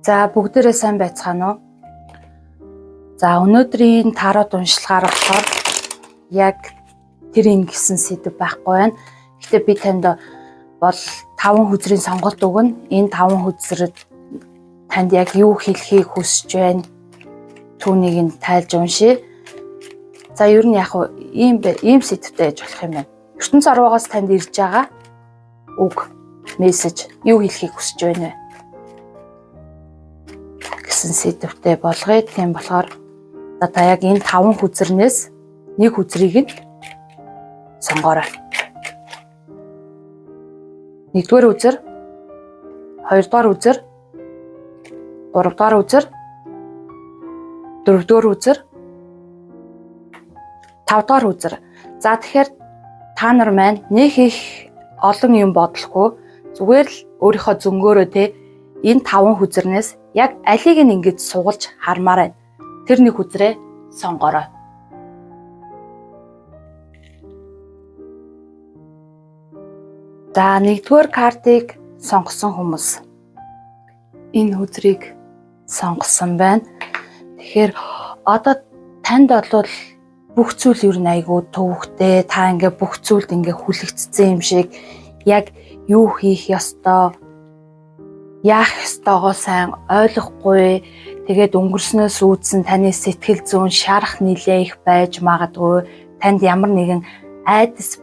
За бүгдээрээ сайн байцгаана уу? За өнөөдрийн тарот уншлагаар болохоор яг тэр ингэсэн сэдв байхгүй байна. Гэхдээ би танд бол 5 хүзрийн сонголт өгнө. Энэ 5 хүзрэд танд яг юу хэлхийг хүсэж байна? Түүнийг нь тайлж уншия. За ер нь яг ийм сэдвтэй яж болох юм байна. ертөнц арваагаас танд ирж байгаа үг, мессеж юу хэлхийг хүсэж байна вэ? Гэсэн сэдвтэй болгоё. Тийм болохоор та яг энэ 5 хүзрнээс нэг хүзрийг нь сонгоорой. 1-р хүзэр, 2-р хүзэр, 3-р хүзэр, 4-р хүзэр, 5-р хүзэр. За тэгэхээр та нар маань нэг их олон юм бодлохгүй зүгээр л өөрийнхөө зөнгөөрөө энэ 5 хүзрнээс яг алийг нь ингэж сугалж хармаар байна. Тэр нэг хүзрээ сонгоорой. За 1-р картыг сонгосон хүмүүс энэ хүзрийг сонгосон байна. Тэгэхээр одоо танд бол бүх зүйл ер нь айгүй төвөгтэй, та ингээ бүх зүйлд ингээ хүлэгдсэн юм шиг яг юу хийх ёстой, яах ёстойгоо сайн ойлгохгүй. Тэгээд өнгөрснөөс үүдсэн таны сэтгэл зүйн шарах нилээ их байж магадгүй. Танд ямар нэгэн айдас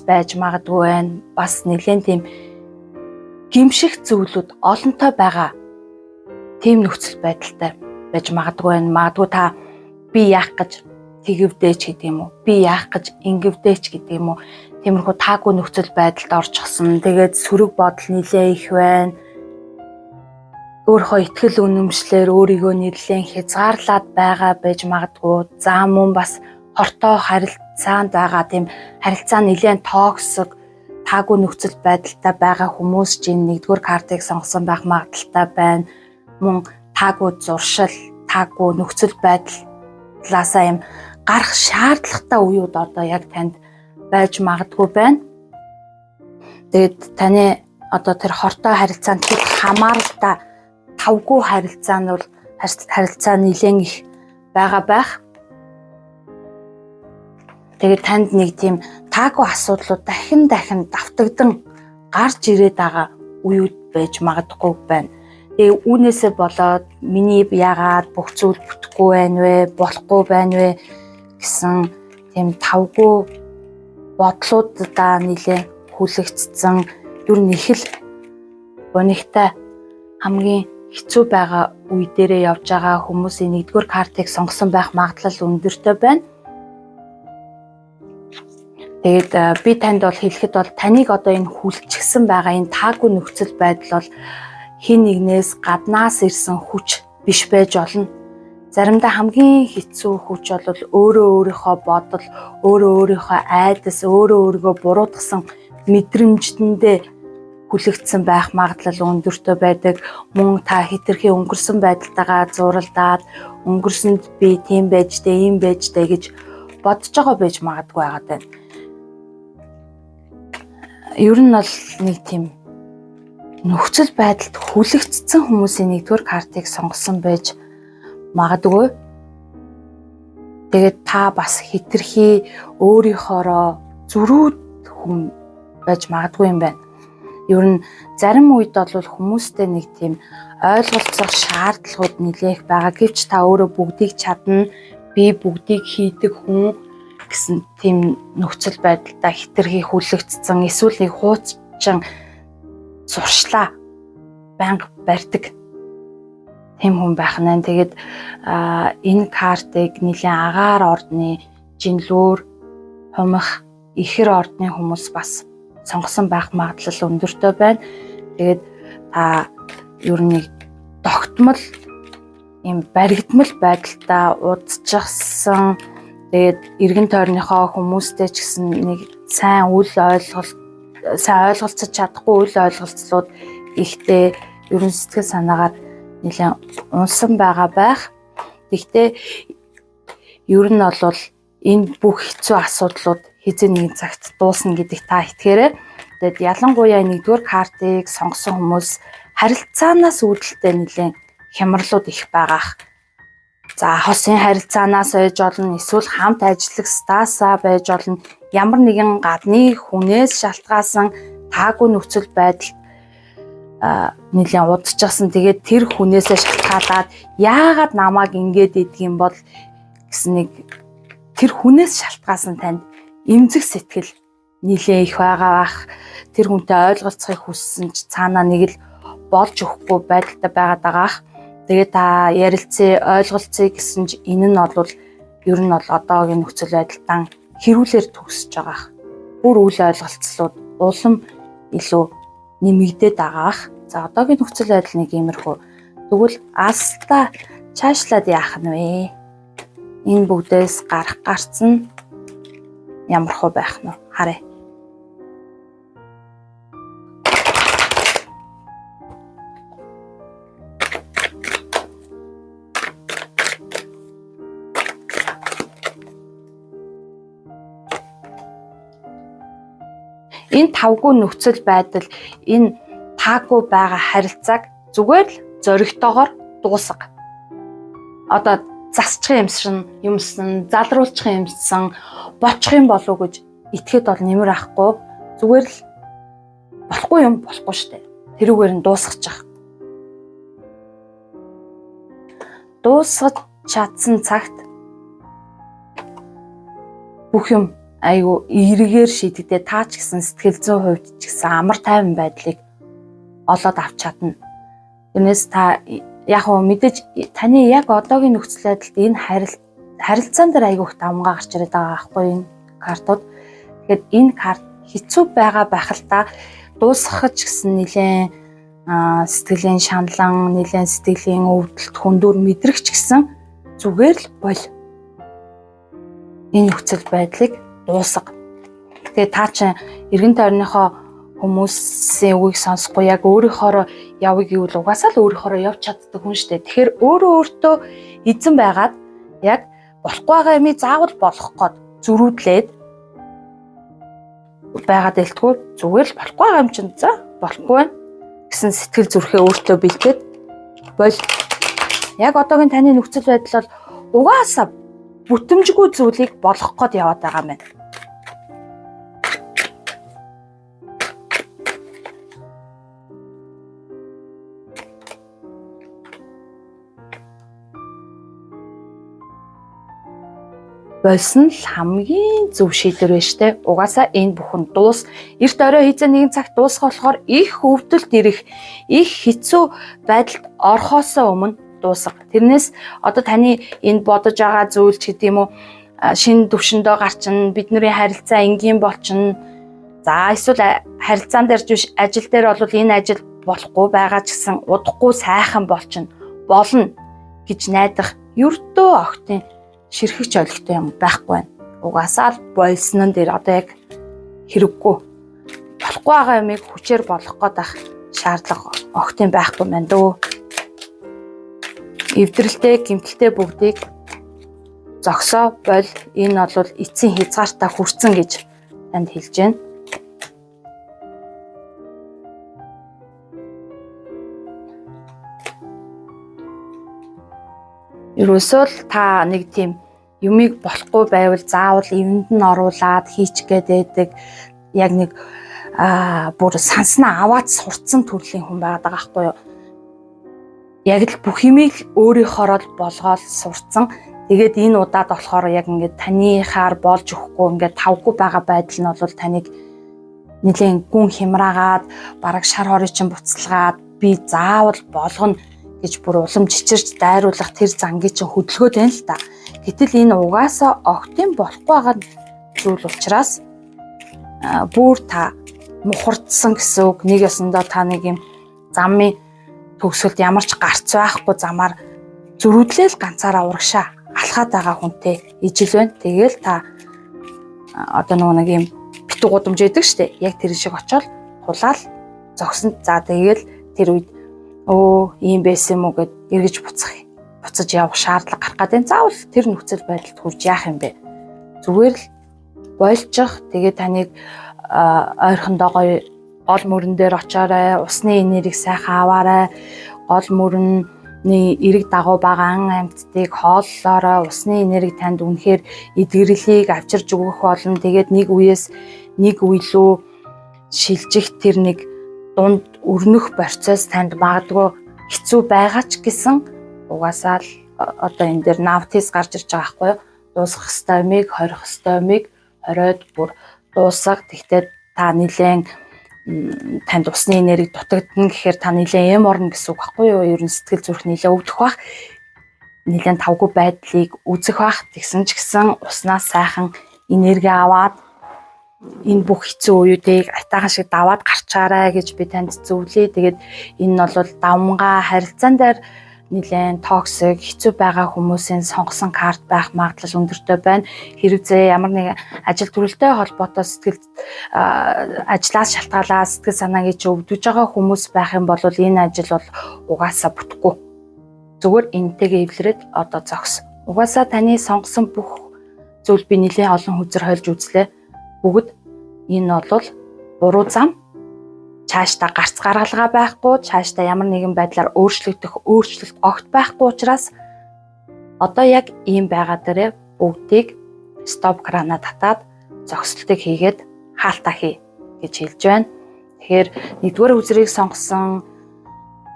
байж магадгүй байна. Бас нэлээд тийм гимших зүйлүүд олонтой байгаа. Тийм нөхцөл байдалтай байж магадгүй байна. Магадгүй та би яах гэж тэгвдээч гэдэг юм уу? Би яах гэж ингэвдээч гэдэг юм уу? Тиймэрхүү таагүй нөхцөл байдалд орчихсон. Тэгээд сөрөг бодол нилээ их байна. Өөрийнхөө итгэл үнэмшлэр өөрийгөө нэрлэн хязгаарлаад байгаа байж магадгүй. За мөн бас хортой харилцаанд байгаа тийм харилцаа нилээн токсик, таагүй нөхцөл байдалтай байгаа хүмүүс чинь 1-р картыг сонгосон байх магадaltaй байна. Мөн таагүй зуршил, таагүй нөхцөл байдлаасаа юм гарах шаардлагатай үеуд одоо яг танд байж магадгүй байна. Тэгээд таны одоо тэр хортой харилцаанд хэд хамааралтай тавгүй харилцаа нь бол харилцаа нэлээд их байгаа байх. Тэгээд танд нэг тийм таагүй асуудлууд дахин давтагдан гарч ирээд байгаа үеуд байж магадгүй байна. Тэгээ үүнээсээ болоод миний яагаад бүх зүйл бүтэхгүй байна вэ, болохгүй байна вэ гэсэн тийм тавгүй бодлуудаа нэлээд хүлэгдсэн. Ер нь их л өнөхтэй хамгийн хэцүү байгаа үе дээрээ явж байгаа хүмүүсийн 1-р картыг сонгосон байх магадлал өндөртэй байна. Тэгээд би танд бол хэлэхэд бол таныг одоо энэ хүлчгсэн байгаа энэ таагүй нөхцөл байдал бол хин нэгнээс гаднаас ирсэн хүч биш байж болно. Заримдаа хамгийн хэцүү хүч бол өөрийнхөө бодол, өөрийнхөө айдас, өөрийгөө буруутгасан мэдрэмжтэндээ хүлэгдсэн байх магадлал өндөртэй байдаг. Мөн та хэтэрхий өнгөрсөн байдалтайгаа зуралдаад өнгөрсөнд би тийм байж дээ, ийм байж дээ гэж бодож байгаа байж магадгүй байгаад байна. Ер нь бол нэг тийм нөхцөл байдалд хүлэгдсэн хүмүүсийн 1-р картыг сонгосон байж магадгүй. Тэгээд та бас хэтэрхий өөрийнхоороо зөрүүд хүн байж магадгүй юм байна. Ер нь зарим үед бол хүмүүстэй нэг тийм ойлголцох шаардлагууд нэлээх байгаа. Гэвч та өөрөө бүгдийг чадна, би бүгдийг хийдэг хүн гэсэн тийм нөхцөл байдалтай хэтэрхий хүлэгдсэн, эсвэл нэг хуучин зуршлаа банк барьдаг тийм хүн байх нь. Тэгээд энэ картыг нэлээд агаар ордны жинлүүр, хумих, ихэр ордны хүмүүс бас сонгосон байх магадлал өндөртэй байна. Тэгээд та ер нь тогтмол юм баригдмал байдалтай удажсан. Тэгээд эргэн тойрныхоо хүмүүстэй ч гэсэн нэг сайн ойлголцож чадахгүй үл ойлголцлууд ихтэй ерөн сэтгэл санаагаар нэлээд унсан байгаа байх. Гэхдээ ер нь бол энэ бүх хэцүү асуудлууд хэзээ нэгэн цагт дуусна гэдэгт та итгээрэй. Тэгээд ялангуяа 1-р картыг сонгосон хүмүүс харилцаанаас үүдэлтэй нэлээд хямралууд их байгаах. За хосын харилцаанаас байж болно, эсвэл хамт ажиллагчдаасаа байж болно, ямар нэгэн гадны хүнээс шалтгаалсан таагүй нөхцөл байдал нэлээд удажчихсан. Тэгээд тэр хүнээсээ шалтгаалаад яагаад намайг ингэж идэх юм бол гэсэн нэг тэр хүнээс шалтгаалсан танд эмзэг сэтгэл нэлээд их байгаа бах. Тэр хүнтэй ойлголцохыг хүссэн ч цаанаа нэг л болж өгөхгүй байдалтай байгаад байгаах. Тэгээд та ярилцээ, ойлголцъё гэсэн ч энэ нь бол ер нь бол одоогийн нөхцөл байдалтай хэрүүлэр төгсөж байгаах. Бүр үйл ойлголцлууд улам илүү нэмэгдээд байгаах. За одоогийн нөхцөл байдал нэг иймэрхүү. Тэгвэл аста цаашлаад яах нь вэ? Энэ бүгдээс гарцсан ямар хөө байх нь харъя. Энэ тавгүй нөхцөл байдал, энэ таагүй байгаа харилцааг зүгээр л зоригтойгоор дуусга. Одоо засчих юмсан, залруулчих юмсан, бочих юм болов уу гэж итгэхэд бол нэмэр ахгүй. Зүгээр л болохгүй юм болохгүй штэ. Тэрүүгээр нь дуусгачих. Дуусгаж чадсан цагт бүх юм айгу эргээр шийдэгдээ таа ч гэсэн сэтгэл зүйн хувьд ч гэсэн амар тайван байдлыг олоод авч чадна. Тэрнээс та яг хөө мэдээж таны яг одоогийн нөхцөл байдалд энэ харилцаан дээр айгу их давмгаа гарч ирээд байгаа байхгүй энэ картууд. Тэгэхээр энэ карт хэцүү байгаа байх л та дуусгах гэсэн нэлээд сэтгэлийн шаналан, нэлээд сэтгэлийн өвдөлт хүндүр мэдрэгч гэсэн зүгээр л бол энэ нөхцөл байдлыг дуусга. Тэгээ та чинь эргэн тойрныхоо хүмүүсийн үгийг сонсохгүй яг өөрийнхоороо явъя гэвэл угаасаа л өөрийнхоороо явж чаддаг хүн шүү дээ. Тэгэхээр өөртөө эзэн байгаад яг болохгүй байгаа юмыг заавал болох гээд зөрүүдлээд байгаад элтгүү зүгээр л болохгүй байгаа юм чинь за болохгүй байна гэсэн сэтгэл зүрхээ өөртөө бэлдээд бол яг одоогийн таны нөхцөл байдал бол угаасаа бүтэмжгүй зүйлийг болох гээд яваад байгаа юм байна. Болсон л хамгийн зөв шийдвэр байна штэ. Угаасаа энэ бүхэн дуус. Эрт орой хийзээ нэгэн цагт дуусах болохоор их өвдөлт ирэх, их хэцүү байдалд орхосоо өмнө дуусга. Тэрнээс одоо таны энэ бодож байгаа зүйл ч гэдэм үү шинэ төвшөндөө гарчин бидний харилцаа энгийн болчин. За эсвэл харилцаан дээр биш ажил дээр бол энэ ажил болохгүй байгаа ч гэсэн удахгүй сайхан болчин болно гэж найдах ердөө огтын ширхэгч ойлгохтой юм байхгүй байна. Угаасаа л болсон дээр одоо яг хэрэггүй болохгүй байгаа юмыг хүчээр болох гээд ах шаардлага огтын байхгүй байна дөө. Эвдрэлтэй, гэмтэлтэй бүгдийг зогсоо бол энэ бол эцсийн хязгаартаа хүрсэн гэж танд хэлж байна. Ерөөсөө л та нэг тийм юмыг болохгүй байвал заавал эвэнд нь оруулаад хийчгээд байдаг яг нэг бүр санснаа аваад сурцсан төрлийн хүн байгаад байгаа байхгүй юу? Яг л бүх юмыг өөрийнхоороо болгоод сурцсан. Тэгээд энэ удаад болохоор яг ингээд таныхаар болж өгөхгүй ингээд тавгүй байгаа байдал нь бол таныг нэлээд гүн хямраагаад бараг шар хорыг чинь буцалгаад би заавал болгоно гэж бүр улам чичирч дайруулах тэр зангийн чинь хөдөлгөөд байна л та. Гэтэл энэ угаасаа огтын болохгүй байгаа зүйл учраас бүр та мухардсан гэсэн үг. Нэг ясандаа та нэг юм замын төгсгөлд ямар ч гарц байхгүй замаар зөрүүдлээл ганцаараа урагшаа алхаад байгаа хүнтэй ижил байна. Тэгээл та одоо нэг юм битүү гудамж яадаг штэ. Яг тэр шиг очоод тулаал зогсонд за тэгээл тэр үед ийм байсан юм уу гэд эргэж буцаж явах шаардлага гарах гэдэг. Заавал тэр нөхцөл байдалд хүрч яах юм бэ? Зүгээр л больчих. Тэгээд таныг ойрхондоо гоё гол мөрөн дээр очоорой, усны энергийг сайхан аваарай. Гол мөрөний эрэг дагуу байгаа ан амьтдыг хооллоорой. Усны энерги танд үнэхээр эдгэрлийг авчирж өгөх болно. Тэгээд нэг үеэс нэг үе рүү шилжих тэр нэг дунд өрнөх процесс танд магадгүй хэцүү байгаа ч гэсэн угаасаа л одоо энэ дээр навтис гарч ирж байгаа байхгүй юу? Дуусгах ёстой юмыг, хорих ёстой юмыг хориод бүр дуусгах. Тэгтээ та нилээн танд усны энерги дутагдана гэхээр та нилээн эм орно гэсэн үг байхгүй юу? Ер нь сэтгэл зүрх нилээн өвдөх бах, нилээн тавгүй байдлыг үзэх бах. Тэгсэн ч гэсэн уснаас сайхан энерги аваад энэ бүх хэцүү үеүүдийг айтайхан шиг даваад гарчаарай гэж би танд зөвлөе. Тэгээд энэ нь бол давмгаа харилцаан дээр нилээн токсик хэцүү байгаа хүмүүсийн сонгосон карт байх магадлал өндөртэй байна. Хэрвээ ямар нэг ажил төрөлтэй холбоотой сэтгэл ажлаас шалтгаалаад сэтгэл санаагийн чи өвдөж байгаа хүмүүс байх юм бол энэ ажил бол угаасаа бүтэхгүй. Зүгээр энтэйгээ эвлэрээд одоо зогс. Угаасаа таны сонгосон бүх зүйл би нилээн олон хүзэр хольж үзлээ. Бүгд энэ бол буруу зам. Цаашдаа гарц гаргалгаа байхгүй, цаашдаа ямар нэгэн байдлаар өөрчлөлт огт байхгүй учраас одоо яг ийм байгаа дээрээ бүгдийг стоп крана татаад зогсолтыг хийгээд хаалтаа хий гэж хэлж байна. Тэгэхээр нэгдүгээр үзрийг сонгосон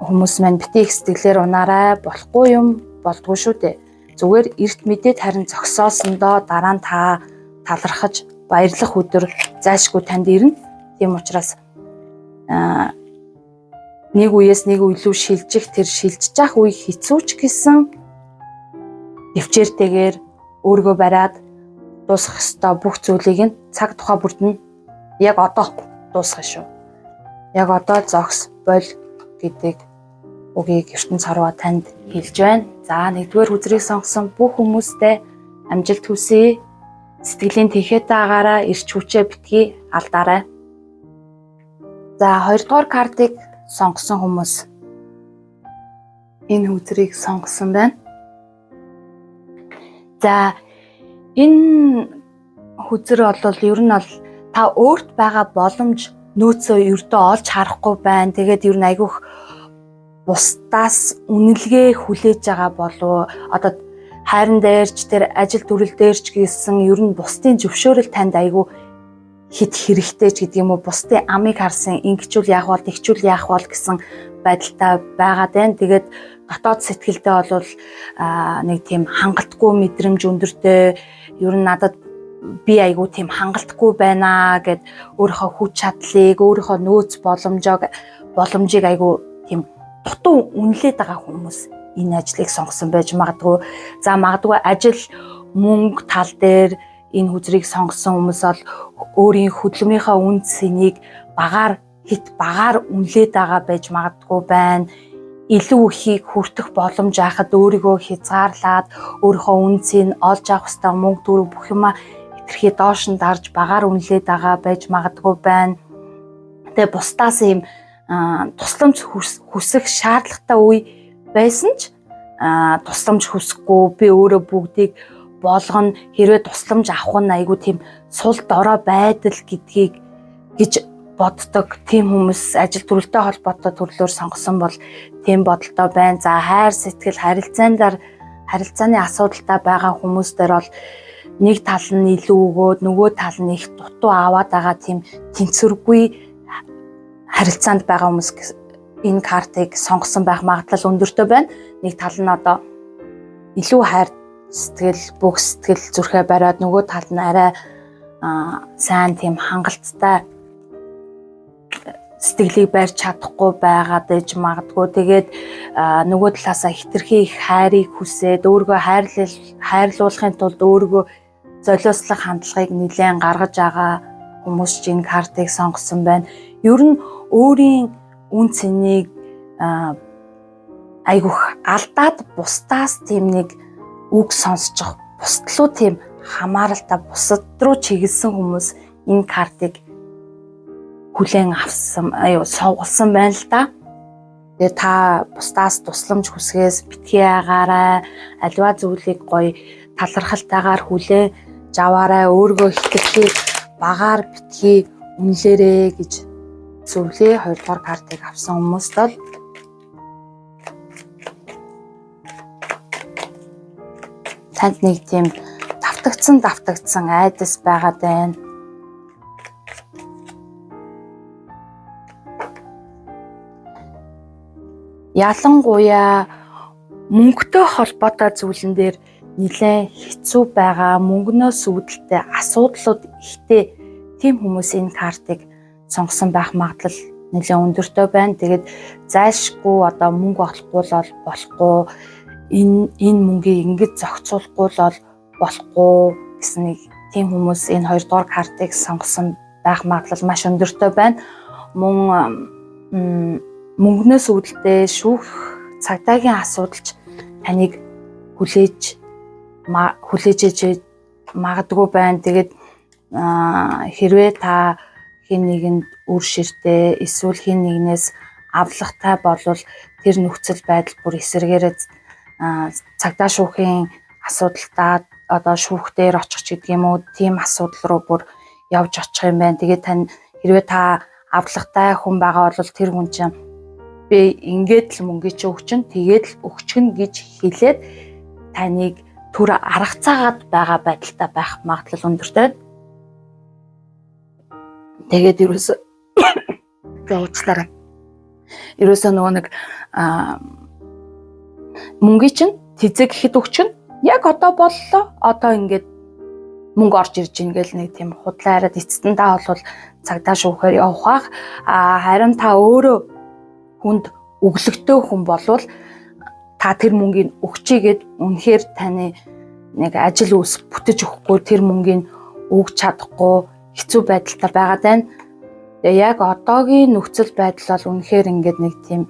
хүмүүс маань бити их сэтгэлээр унаарай, болохгүй юм болдгоо шүү дээ. Зүгээр эрт мэдээд харин зогсоосондоо дараа нь та талархаж баярлах өдөр зайлшгүй танд ирнэ. Тийм учраас нэг үеэс нэг үе рүү шилжих тэр шилжиж явах үе хэцүү ч гэсэн төвчээртэйгээр өөргөө бариад дуусгах ёстой бүх зүйлийг нь цаг тухай бүрд нь яг одоо дуусгах шүү. Яг одоо зогс боль гэдэг үгийг ертөнц харва танд хэлж байна. За нэгдүгээр үзрийг сонгосон бүх хүмүүстээ амжилт хүсье. Сэтгэлийн тэнхээтэй агаараа эрч хүчээ битгий алдаарай. За хоёрдугаар картыг сонгосон хүмүүс энэ үзрийг сонгосон байна. За энэ хүзэр бол ер нь бол та өөрт байгаа боломж нөөцөө ердөө олж харахгүй байна. Тэгээд ер нь айгүйх бусдаас үнэлгээ хүлээж байгаа болов одоо хайран дээрч тэр ажил төрөл дээрч гэсэн ер нь бусдын зөвшөөрөл танд айгүй хит хэрэгтэй ч гэдэг юм уу, бусдын амыг харсан ингэчүүл яах бол тэгчүүл яах бол гэсэн байдалтай байгаад байна. Тэгээд дотоод сэтгэлдээ бол нэг тийм хангалтгүй мэдрэмж өндөртэй ер нь надад би айгүй тийм хангалтгүй байна гэд өөрийнхөө хүч чадлыг, өөрийнхөө нөөц боломжийг айгүй тийм дутуу үнэлээд байгаа хүмүүс энэ ажлыг сонгосон байж магадгүй. За магадгүй ажил, мөнгө тал дээр энэ хүзрийг сонгосон хүмүүс бол өөрийн хөдөлмөрийнхөө үн цэнийг багаар үнэлээд байгаа байж магадгүй байна. Илүү ихийг хүртэх боломж байхад өөрийгөө хязгаарлаад өөрийнхөө үн цэнийг олж авах хэвээр мөнгө төгрөг бүх юмаа хэтэрхий доош нь дарж багаар үнэлээд байгаа байж магадгүй байна. Тэгээ бусдаас ийм тусламж хүсэх шаардлагатай үе байсан ч тусламж хүсэхгүй би өөрөө бүгдийг болгоно хэрвээ тусламж авах нь айгүй тийм сул дорой байдал гэдгийг гэж боддог тийм хүмүүс ажил төрөлтэй холбоотой төрлөөр сонгосон бол тийм бодолтой байна. За хайр сэтгэл харилцааны асуудалтай байгаа хүмүүстээр бол нэг тал нь илүү өгөөд нөгөө тал нь их дутуу аваад байгаа тийм тэнцвэргүй харилцаанд байгаа хүмүүс энэ картыг сонгосон байх магадлал өндөртэй байна. Нэг тал нь одоо илүү хайр сэтгэл бүх сэтгэл зүрхээ бариад нөгөө тал нь арай сайн тийм хангалттай сэтгэлийг барьж чадахгүй байгаад ээж магадгүй. Тэгээд нөгөө талаасаа хитрхи их хайрыг хүсээд өөрийгөө хайрлуулахын тулд өөрийгөө золиослох хандлагыг нэлээд гаргаж байгаа хүмүүс чинь картыг сонгосон байна. Ер нь өөрийн үн цэнийг айгүйх алдаад бусдаас тийм нэг үг сонсчих, бусд руу тийм хамааралтай бусад руу чиглэсэн хүмүүс энэ картыг хүлээн авсан, сонгосон байна л да. Тэгээ та бусдаас тусламж хүсгээс битгий агаарай, аливаа зүйлийг гоё талархалтайгаар хүлээн аваарай, өөрийгөө хэтэрхий багаар битгий үнэлээрэй гэж зүйлээ 2 дугаар картыг авсан хүмүүст бол танд нэг тийм давтагдсан айдас байгаад байна. Ялангуяа мөнгөтэй холбоотой зүйлэн дээр нэлээд хэцүү байгаа, мөнгнөөс үүдэлтэй асуудлууд ихтэй тийм хүмүүс энэ картыг сонгосон байх магадлал нэлээд өндөртэй байна. Тэгээд зайлшгүй одоо мөнгө олохгүй л болохгүй, энэ мөнгийг ингэж зохицуулахгүй л болохгүй гэсэн нэг тийм хүмүүс энэ 2 дугаар картыг сонгосон байх магадлал маш өндөртэй байна. Мөнгнөөс үүдэлтэй шүүх цагдаагийн асуудалч таныг хүлээж магадгүй байна. Тэгээд хэрвээ та хэн нэгэнд үр ширтээ эсвэл хэн нэгнээс авлагатай болвол тэр нөхцөл байдал бүр эсэргээрээ цагдаа шүүхийн асуудалтаа одоо шүүх дээр очих ч гэдэг юм уу, тийм асуудал руу бүр явж очих юм байна. Тэгээд тань хэрвээ та авлагатай хүн байгаа бол тэр хүн чинь би ингээд л мөнгө чи өгчин, тэгээд л өгчихнэ гэж хэлээд таныг түр аргацаагаад байгаа байдалтай байх магадлал өндөртэй. Тэгээд ерөөсөө нөгөө нэг мөнгө чинь тэзэг гэхэд өгчин, яг одоо боллоо, одоо ингээд мөнгө орж ирж ийн гэл нэг тийм худлаа хараад эцэстэн та бол цагдаа шүүхээр явах. Харин та өөрөө хүнд өглөгтэй хүн болвол та тэр мөнгийг өгчийгээд үнэхээр таны нэг ажил үс бүтэж өгөхгүй, тэр мөнгийг өгч чадахгүй хэцүү байдалтай байгаад байна. Тэгээ яг одоогийн нөхцөл байдал бол үнэхээр ингээд нэг тийм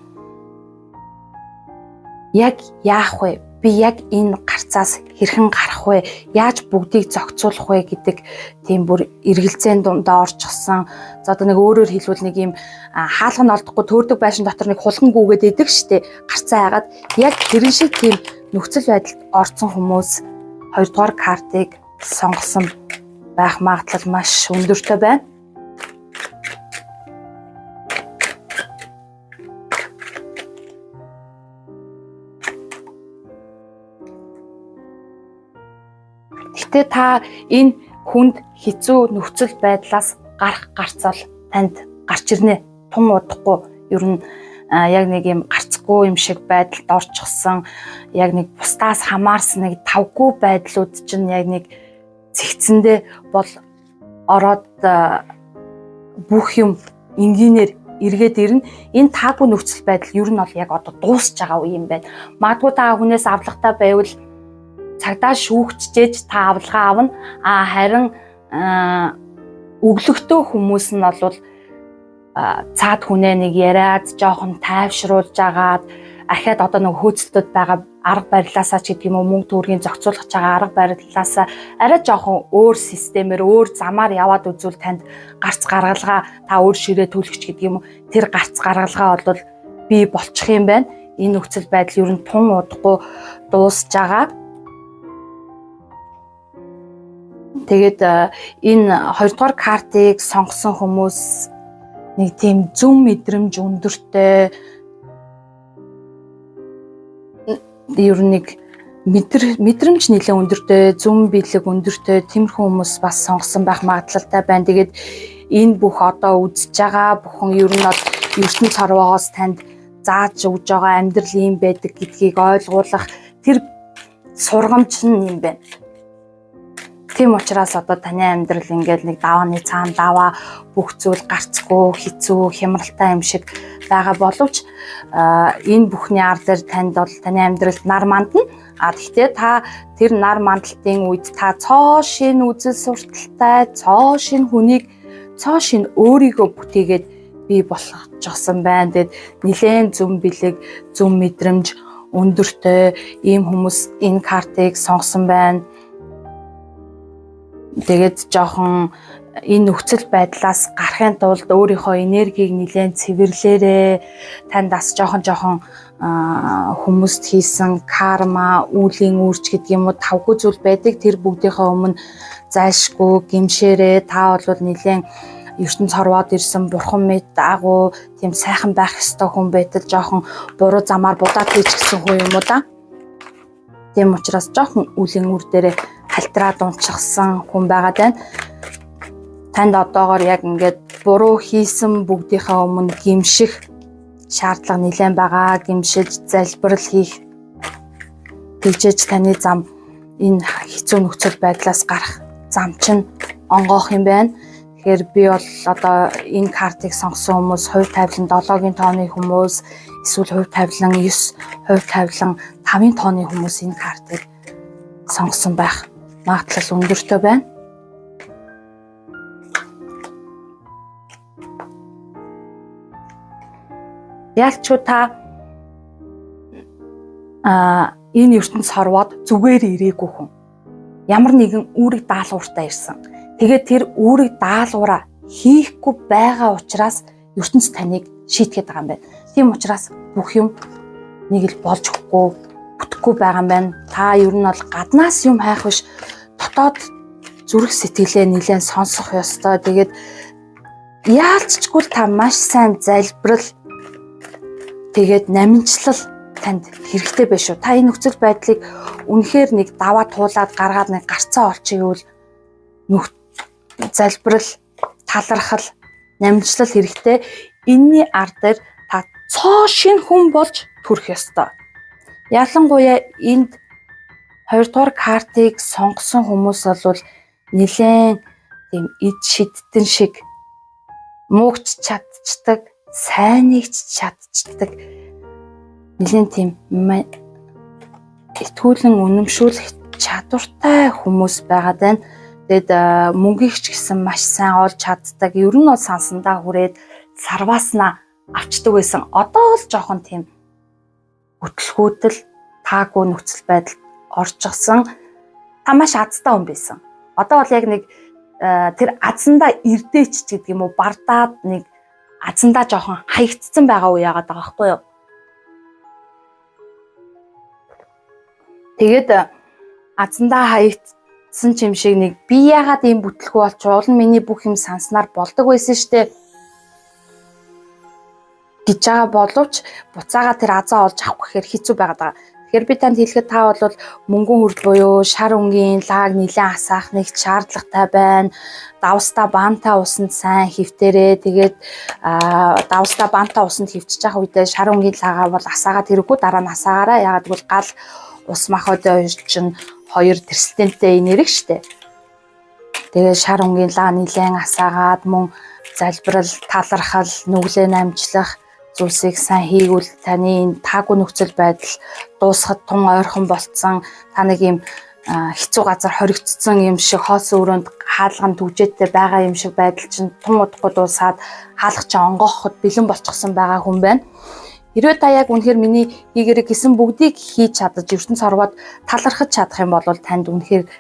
яг яах вэ? Би яг энэ гарцаас хэрхэн гарах вэ? Яаж бүгдийг зохицуулах вэ гэдэг тийм бүр эргэлзээний дундаа орчихсон. За одоо нэг өөрөөр хэлбэл нэг юм хаалга нь олдохгүй төөрдөг байшин дотор нэг хулган гүгээд идэг штэ. Гарцаа хагаад яг тэрэн шиг тийм нөхцөл байдалд орсон хүмүүс 2 дугаар картыг сонгосон байх магадлал маш өндөртэй байна. Гэтэ та энэ хүнд хэцүү нөхцөл байдлаас гарах гарцвал танд гарч ирнэ. Тун удахгүй ер нь яг нэг юм гарцгүй юм шиг байдалд орчихсон, яг нэг бусдаас хамаарсан нэг тавгүй байдлууд чинь яг нэг зэгцэндээ бол ороод бүх юм энгийнээр эргээд ирнэ. Энэ таагүй нөхцөл байдал ер нь бол яг одоо дуусч байгаа үе юм байна. Магадгүй та хүнээс авлагатай байвал цагдаа шүүгчжээж та авалгаа авна. Харин өглөгтэй хүмүүс нь бол цаад хүнээ нэг яриад жоохон тайвшруулж агаад ахаад одоо нэг хөөцөлтөд байгаа арга барилаасаа ч гэдэг юм уу, мөнгө төгрөгийн зохицуулах байгаа арга барилаасаа арай жоохон өөр системээр, өөр замаар яваад үзвэл танд гарц гаргалгаа та өөр ширээ төлөгч гэдэг юм уу, тэр гарц гаргалгаа бол бий болчих юм байна. Энэ нөхцөл байдал ер нь тун удахгүй дуусж байгаа. Тэгээд энэ 2 дугаар картыг сонгосон хүмүүс нэг тийм зүм мэдрэмж өндөртэй, ер нь нэг мэдрэмж нэлээд өндөртэй, зүм бэлэг өндөртэй тиймэрхүү хүмүүс бас сонгосон байх магадлалтай байна. Тэгээд энэ бүх одоо үзэж байгаа бүхэн ер нь ертөнц хорвоогоос танд зааж өгж байгаа амьдрал юм байдаг гэдгийг ойлгуулах тэр сургамж нь юм байна. Тийм учраас одоо таны амьдрал ингээд нэг давааны цаана даваа бүх зүйл гарцгүй, хэцүү, хямралтай юм шиг байгаа боловч энэ бүхний ар дээр танд бол таны амьдралд нар мандна. Гэхдээ та тэр нар мандалтын үед та цоо шин үзэл сурталтай, цоо шин хүнийг, цоо шин өөрийгөө бүтээгээд бий болгочихсон байна. Тэгэд нэлээд зүм бэлэг, зүм мэдрэмж өндөртэй ийм хүмүүс энэ картыг сонгосон байна. Тэгээд жоохон энэ нөхцөл байдлаас гарахын тулд өөрийнхөө энергийг нэлээд цэвэрлээрээ, танд бас жоохон хүмүүст хийсэн карма, үлийн үрж гэдэг юм уу тавгүй зүйл байдаг. Тэр бүгдийнхээ өмнө зайлшгүй гимшээрээ та бол нэлээд ертөнц хорвоод ирсэн бурхан мэд агуу тийм сайхан байх ёстой хүн байтал жоохон буруу замаар будаад хийчихсэн хүн юм уу да. Тийм учраас жоохон үлийн үр дээрээ халтраад унчихсан хүн байгаад байна. Танд одоогоор яг ингээд буруу хийсэн бүгдийнхээ өмнө гимших шаардлага нэлээд байгаа. Гимшиж залбирал хийх тэгжээж таны зам энэ хэцүү нөхцөл байдлаас гарах зам чинь онгоох юм байна. Тэгэхээр би бол одоо энэ картыг сонгосон хүмүүс хувь тавилан 7-гийн тооны хүмүүс эсвэл хувь тавилан 9, хувь тавилан 5-ын тооны хүмүүс энэ картыг сонгосон байх магадлал өндөртэй байна. Яг ч та энэ ертөнц хорвоод зүгээр ирээгүй хүн. Ямар нэгэн үүрэг даалгавартай ирсэн. Тэгээд тэр үүрэг даалгавраа хийхгүй байгаа учраас ертөнц таныг шийтгээд байгаа юм байна. Тийм учраас бүх юм нэг л болж өгөхгүй, бүтэхгүй байгаа юм байна. Та ер нь бол гаднаас юм хайх биш, дотоод зүрх сэтгэлээ нэлээд сонсох ёстой. Тэгээд яалцчгүй та маш сайн залбирал тэгээд намжлал танд хэрэгтэй байх шүү. Та энэ нөхцөл байдлыг үнэхээр нэг даваа туулаад гаргаад нэг гарцаа олчихвол залбирал, талархал, намжлал хэрэгтэй. Энийний ар дээр та цоо шин хүн болж төрөх ёстой. Ялангуяа энд 2 дугаар картыг сонгосон хүмүүс бол нэлээд тийм эд шидтэн шиг муугч чадчихдаг, сайныг чадчихдаг. Нэлээд тийм итгүүлэн үнэмшүүлэх чадвартай хүмүүс байгаад байна. Тэгэд мөнгөийг ч гэсэн маш сайн олж чаддаг. Ер нь бол сансандаа хүрээд сарвааснаа авчдаг байсан. Одоо л жоохон тийм хөтлөхүүдэл таагүй нөхцөл байдалд орчихсон. Та маш азтай хүн байсан. Одоо бол яг нэг тэр азандаа ирдээч гэдэг юм уу, бардаад нэг азандаа жоохон хаягдсан байгаа үе яагаад байгаа байхгүй юу? Тэгээд азандаа хаягдсан юм шиг нэг би яагаад ийм бүтлгүй болчихвол миний бүх юм санснаар болдог байсан штэ гэж байгаа боловч буцаага тэр азаа олж авах гэхээр хэцүү байгаад байгаа. Тэгэхээр би танд хэлэхэд та бол мөнгөн хүрд буюу шар өнгийн лаг нилээн асаах нэг шаардлагатай байна. Давстаа банта усанд сайн хөвтөрөө. Тэгээд давстаа банта усанд хөвчж байгаа үедээ шар өнгийн лагаа бол асаагаад хэрэггүй, дараа нь асаагаараа. Ягаад гэвэл гал ус махбодын хоёр чинь 2 тэрсэлтэнтэй нэрэг штэ. Тэгээд шар өнгийн лаг нилээн асаагаад мөн залбирал, талархал, нүглээ намжлах зүйлсийг сайн хийгүүл таны энэ таагүй нөхцөл байдал дуусахад тун ойрхон болцсон, та нэг юм хэцүү газар хоригдсон юм шиг хоос өрөөнд хаалган түгжээтэй байгаа юм шиг байдал чинь тун удахгүй дуусаад хаалга чинь онгооход бэлэн болчихсон байгаа хүн байна. Хэрвээ та яг үнэхээр миний хийгэрэг гэсэн бүгдийг хийж чадаж ертөнц хорвоод талархаж чадах юм бол танд үнэхээр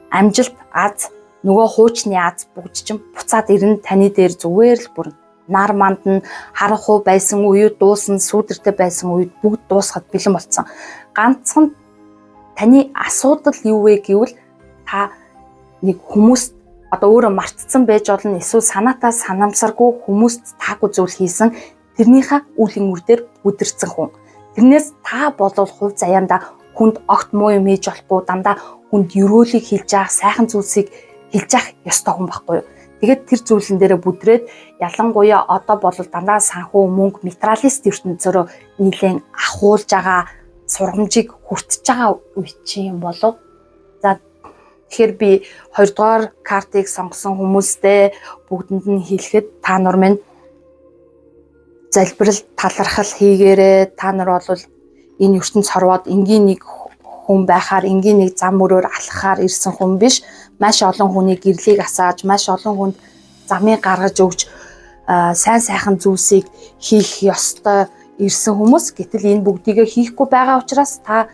амжилт аз нөгөө хуучны аз бүгд чинь буцаад ирнэ таны дээр зүгээр л бүр нар манд нь харанхуй байсан үед дуусна, сүудэртэй байсан үед бүгд дуусахад бэлэн болцсон. Ганцхан таны асуудал юу вэ гэвэл та нэг хүмүүст одоо өөрөө мартцсан байж болно, эсвэл санаатаа санамсаргүй хүмүүст таагүй зүйл хийсэн, тэрнийхээ үлийн үр дээр бүдэрсэн хүн. Тэрнээс та болвол хувь заяанда хүнд огт муу юм хийж болохгүй, дандаа хүнд өрөөлийг хэлж авах, сайхан зүйлсийг хэлж авах ёстой хүн байхгүй юу? Тэгээд тэр зүйлэн дээрээ бүдрээд ялангуяа одоо бол дандаа санхүү мөнгө материалист ертөнцөөрөө нэлээд ахуулж байгаа сургамжийг хүртэж байгаа үе чи юм болов. За тэгэхээр би 2 дугаар картыг сонгосон хүмүүстээ бүгдэнд нь хэлэхэд та нар минь залбирал, талархал хийгээрээ. Та нар бол энэ ертөнц хорвоод энгийн нэг хүн байхаар, энгийн нэг зам мөрөөр алхахаар ирсэн хүн биш. Маш олон хүний гэрлийг асааж, маш олон хүнд замыг гаргаж өгч сайн сайхан зүйлсийг хийх ёстой ирсэн хүмүүс. Гэтэл энэ бүгдийг хийхгүй байгаа учраас та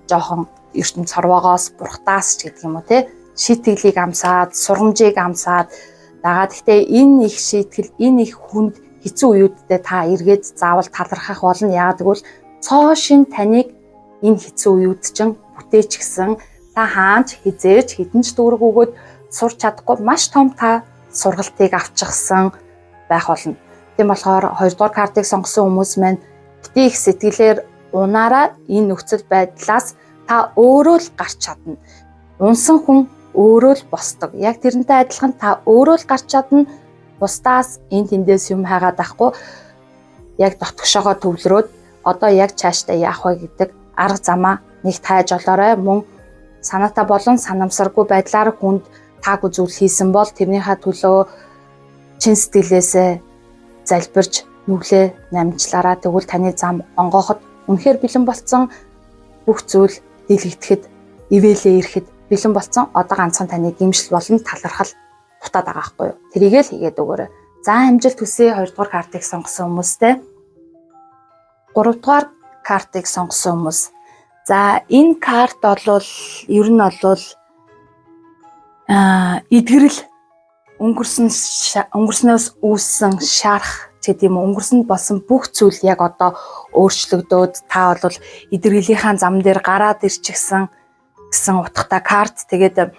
жоохон ертөнц хорвоогоос, бурхтаас ч гэдэг юм уу те, шийтгэлийг амсаад, сургамжийг амсаад дагаад. Гэхдээ энэ их шийтгэл, энэ их хүнд хэцүү үеүдтэй та эргээд заавал талархах болно. Яагаад гэвэл цоо шин таныг энэ хэцүү үеуд чинь бүтээч гисэн. Та хаанч хизээж хідэнч дүүрэг өгөөд сурч чадахгүй маш том та сургалтыг авчихсан байх болно. Тийм болохоор 2 дугаар картыг сонгосон хүмүүс маань бити их сэтгэлээр унаараа энэ нөхцөл байдлаас та өөрөө л гарч чадна. Унсан хүн өөрөө л босдог. Яг тэрнтэй адилхан та өөрөө л гарч чадна. Бусдаас энэ тэндээс юм хайгаад авахгүй яг дотгошоогоо төвлөрөөд одоо яг цаашдаа яах вэ гэдэг арга замаа нэг тайж олоорой. Мөн санаатай болон санамсаргүй байдлаар хүнд таагүй зүйл хийсэн бол тэрнийхээ төлөө чин сэтгэлээсээ залбирч нүглээ намжлаараа тэгвэл таны зам онгоохот үнэхээр бэлэн болцсон бүх зүйл дэлгэтгэхэд ивэлээ ирэхэд бэлэн болцсон одоо ганцхан таны гимшил болон талархал дутаад байгаа байхгүй юу. Тэрийг л хийгээд өгөөрэй. За амжилт хүсье 2 дугаар картыг сонгосон хүмүүстэй. 3 дугаар картыг сонгосон хүмүүс. За энэ карт бол ер нь бол эдгэрэл өнгөрснөөс үүссэн шарах гэдэг юм уу, өнгөрсөнд болсон бүх зүйл яг одоо өөрчлөгдөөд та бол эдгэрэлийнхаа зам дээр гараад ирчихсэн гэсэн утгатай карт. Тэгээд